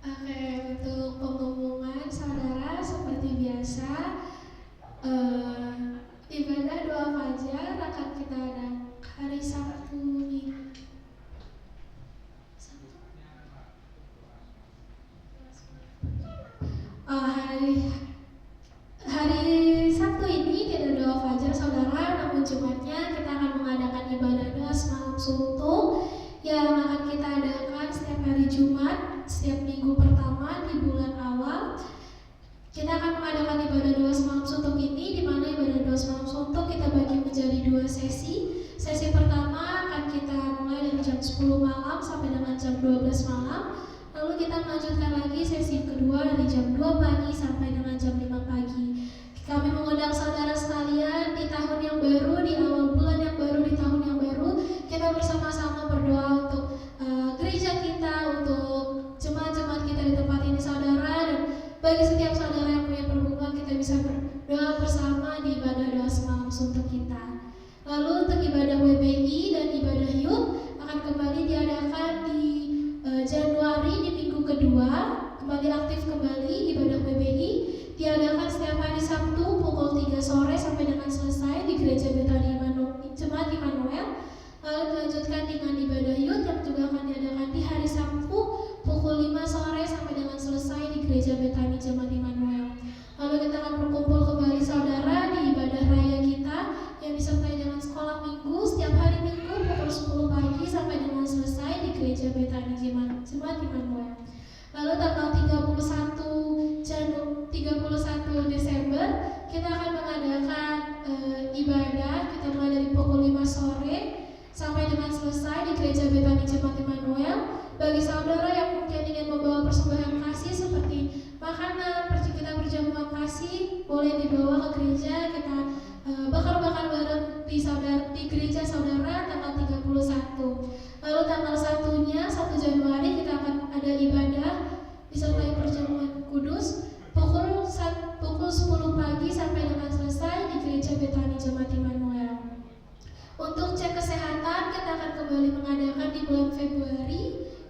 Oke, untuk pengumuman saudara seperti biasa ibadah doa fajar akan kita ada hari Sabtu hari Sabtu ini tidak doa fajar saudara, namun Jumatnya kita akan mengadakan ibadah doa semalam suntuk yang akan kita adakan setiap hari Jumat, setiap minggu pertama di bulan awal. Kita akan mengadakan ibadah doa semalam suntuk ini, di mana ibadah doa semalam suntuk kita bagi menjadi 2 sesi. Sesi pertama akan kita mulai dari jam 10 malam sampai dengan jam 12 malam. Lalu kita melanjutkan lagi sesi kedua dari jam 2 pagi sampai dengan jam 5 pagi. Kami mengundang saudara sekalian di tahun yang baru, di awal bulan yang baru, di tahun yang baru, kita bersama-sama berdoa untuk gereja kita, untuk jemaat-jemaat kita di tempat ini saudara, dan bagi setiap saudara yang punya pergumulan kita bisa berdoa bersama di ibadah doa semalam suntuk kita. Lalu untuk ibadah WBI dan ibadah youth akan kembali diadakan di Januari di minggu kedua, kembali aktif kembali ibadah WBI diadakan setiap hari Sabtu pukul 3 sore sampai dengan selesai di Gereja Betani Jemaat Immanuel. Lalu dilanjutkan dengan ibadah youth yang juga akan diadakan di hari Sabtu pukul 5 sore sampai dengan selesai di Gereja Betani Jemaat Immanuel. Lalu kita akan berkumpul kembali saudara di ibadah raya kita yang disertai dengan sekolah minggu setiap hari Minggu pukul 10 pagi sampai dengan selesai di Gereja Betani Jemaat Immanuel. Lalu tanggal 31 Desember kita akan mengadakan ibadah, kita mulai dari pukul 5 sore sampai dengan selesai di Gereja Betani Jemaat Immanuel. Bagi saudara yang mungkin ingin membawa persembahan kasih seperti makanan, kita berjamuan kasih, boleh dibawa ke gereja. Kita bakar-bakar bareng di gereja saudara tanggal 31. Lalu tanggal 1-nya 1 Januari kita akan ada ibadah disertai perjamuan kudus pukul 10 pagi sampai dengan selesai di Gereja Betani Jemaat Immanuel. Untuk cek kesehatan kita akan kembali mengadakan di bulan Februari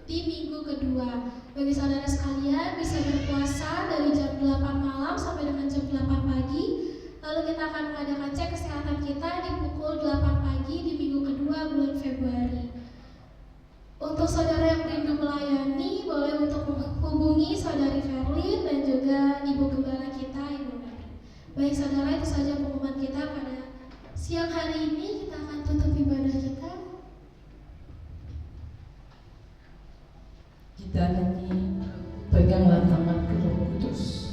di minggu kedua. Bagi saudara sekalian bisa berpuasa dari jam 8 malam sampai dengan jam 8 pagi. Lalu kita akan mengadakan cek kesehatan kita di pukul 8 pagi di minggu kedua bulan Februari. Untuk saudara yang rindu melayani, boleh untuk menghubungi saudari Verlin dan juga Ibu Gembala kita, Ibu Nari. Baik saudara, itu saja pengumuman kita pada siang hari ini. Kita akan tutup ibadah kita. Kita nyanyi Peganglah Tanganku Roh Kudus.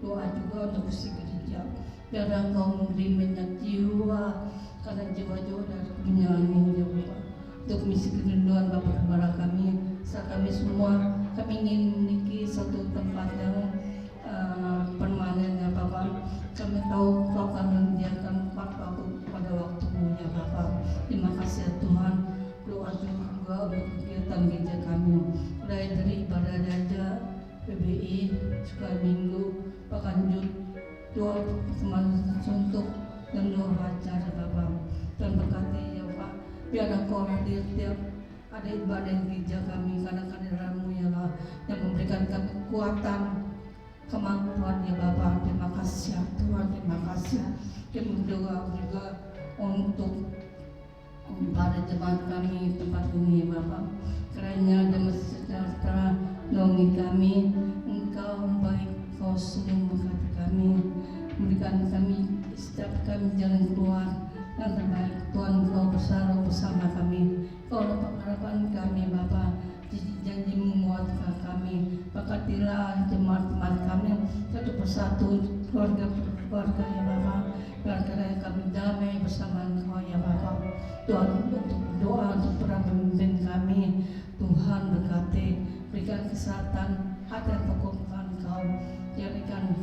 Doa juga untuk Biar Engkau memberi minyak jiwa, karena jiwa-jiwa dari kebenyaanmu ya Bapa. Untuk misi kerinduan Bapa kepada kami, saat kami semua, kami ingin memiliki satu tempat yang permanen ya Bapa. Kami tahu Kau akan menyediakan tempat pada waktumu ya Bapa. Terima kasih ya Tuhan. Doa juga untuk kegiatan gereja kami, mulai dari ibadah raja, PBI, sekolah minggu, bahkan doa pertemuan suntuk dan doa baca ya Bapa. Dan berkati ya Pak, biar Engkau hadir tiap ada ibadah gereja kami, karena kehadiran-Mu ya Allah yang memberikan kami kekuatan, kemampuan ya Bapa. Terima kasih ya Tuhan, terima kasih. Dan berdoa juga untuk pada jemaat kami tempat ini Bapa, kiranya jemaat sejahtera naungi kami. Engkau baik, Kau sungguh memberkati kami, memberikan kami setiap kami jalan keluar yang terbaik. Tuhan, Kau bersama kami, Kau pengharapan kami Bapa. Janji menguatkan kami. Berkatilah jemaat-jemaat kami satu persatu, keluarga ya Bapa. Biarkan kami damai bersama Engkau ya Bapa. Tuhan, untuk doa untuk para pemimpin kami, Tuhan berkati, berikan kesehatan hati yang takutkan Engkau, jadikan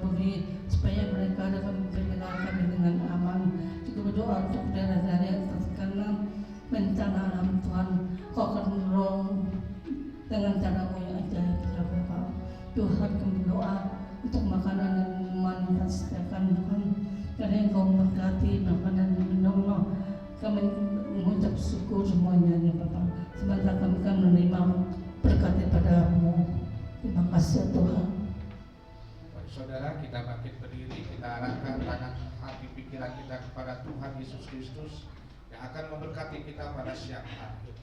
budi supaya mereka dapat mendengar kami dengan aman. Juga berdoa untuk daerah-daerah yang terkena bencana alam Tuhan, Kau akan menolong dengan cara-Mu yang ajaib ya Bapa. Tuhan, kami berdoa untuk makanan dan minuman yang Kau sediakan Tuhan, karena Engkau memberkati makanan dan minum. Kami mengucap syukur semuanya ya Bapa. Sebentar kami akan menerima berkat daripada-Mu. Terima kasih ya Tuhan. Saudara, kita bangkit berdiri, kita arahkan tangan hati pikiran kita kepada Tuhan Yesus Kristus yang akan memberkati kita pada siang hari.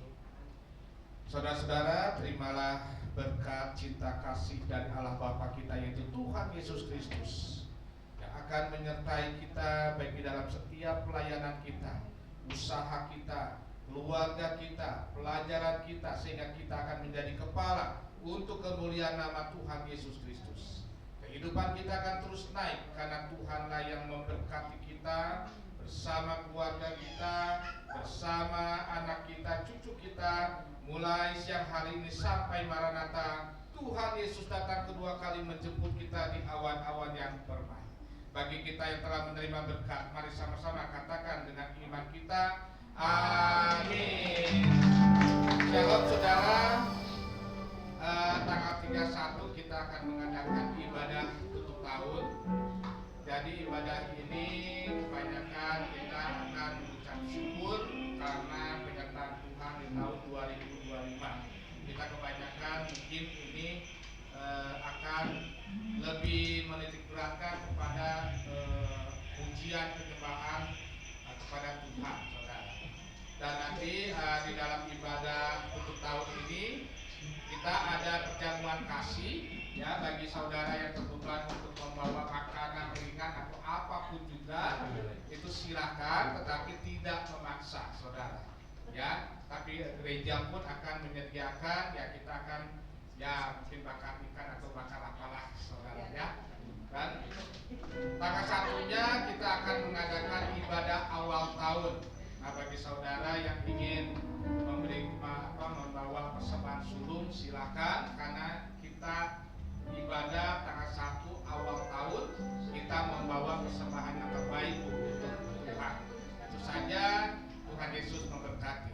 Saudara-saudara, terimalah berkat cinta kasih dari Allah Bapa kita, yaitu Tuhan Yesus Kristus, yang akan menyertai kita baik di dalam setiap pelayanan kita, usaha kita, keluarga kita, pelajaran kita, sehingga kita akan menjadi kepala untuk kemuliaan nama Tuhan Yesus Kristus. Kehidupan kita akan terus naik karena Tuhanlah yang memberkati kita bersama keluarga kita, bersama anak kita, cucu kita, mulai siang hari ini sampai Maranatha. Tuhan Yesus datang kedua kali menjemput kita di awan-awan yang permai. Bagi kita yang telah menerima berkat, mari sama-sama katakan dengan iman kita, amin. Shalom saudara. Tanggal 31 kita akan mengadakan ibadah tutup tahun. Jadi ibadah ini kebanyakan kita akan mengucap syukur karena penyertaan Tuhan di tahun 2025. Kita kebanyakan mungkin ini akan lebih menitik beratkan kepada pujian penyembahan kepada Tuhan, saudara. Dan nanti di dalam ibadah tutup tahun ini kita ada perjamuan kasih ya bagi saudara yang kebutuhan untuk membawa makanan ringan atau apapun juga, itu silakan, tetapi tidak memaksa saudara ya. Tapi gereja pun akan menyediakan ya, kita akan ya mungkin bakar ikan atau bakar apalah saudara ya. Dan tanggal satunya kita akan mengadakan ibadah awal tahun. Nah, bagi saudara yang ingin membawa persembahan sulung silakan, karena kita ibadah tanggal 1 awal tahun kita membawa persembahan yang terbaik untuk Tuhan. Itu saja, Tuhan Yesus memberkati.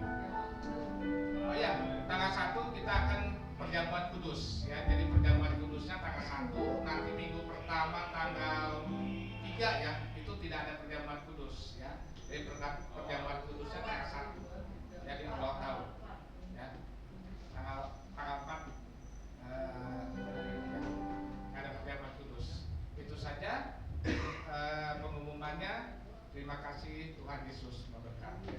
Oh ya, tanggal 1 kita akan perjamuan kudus ya. Jadi perjamuan kudusnya tanggal 1, nanti minggu pertama tanggal 3 ya, itu tidak ada perjamuan kudus ya. Jadi perjamuan kudusnya tanggal 1 ya, di awal tahun ya. Tanggal 4 ada perjamuan kudus. Itu saja pengumumannya. Terima kasih, Tuhan Yesus memberkati.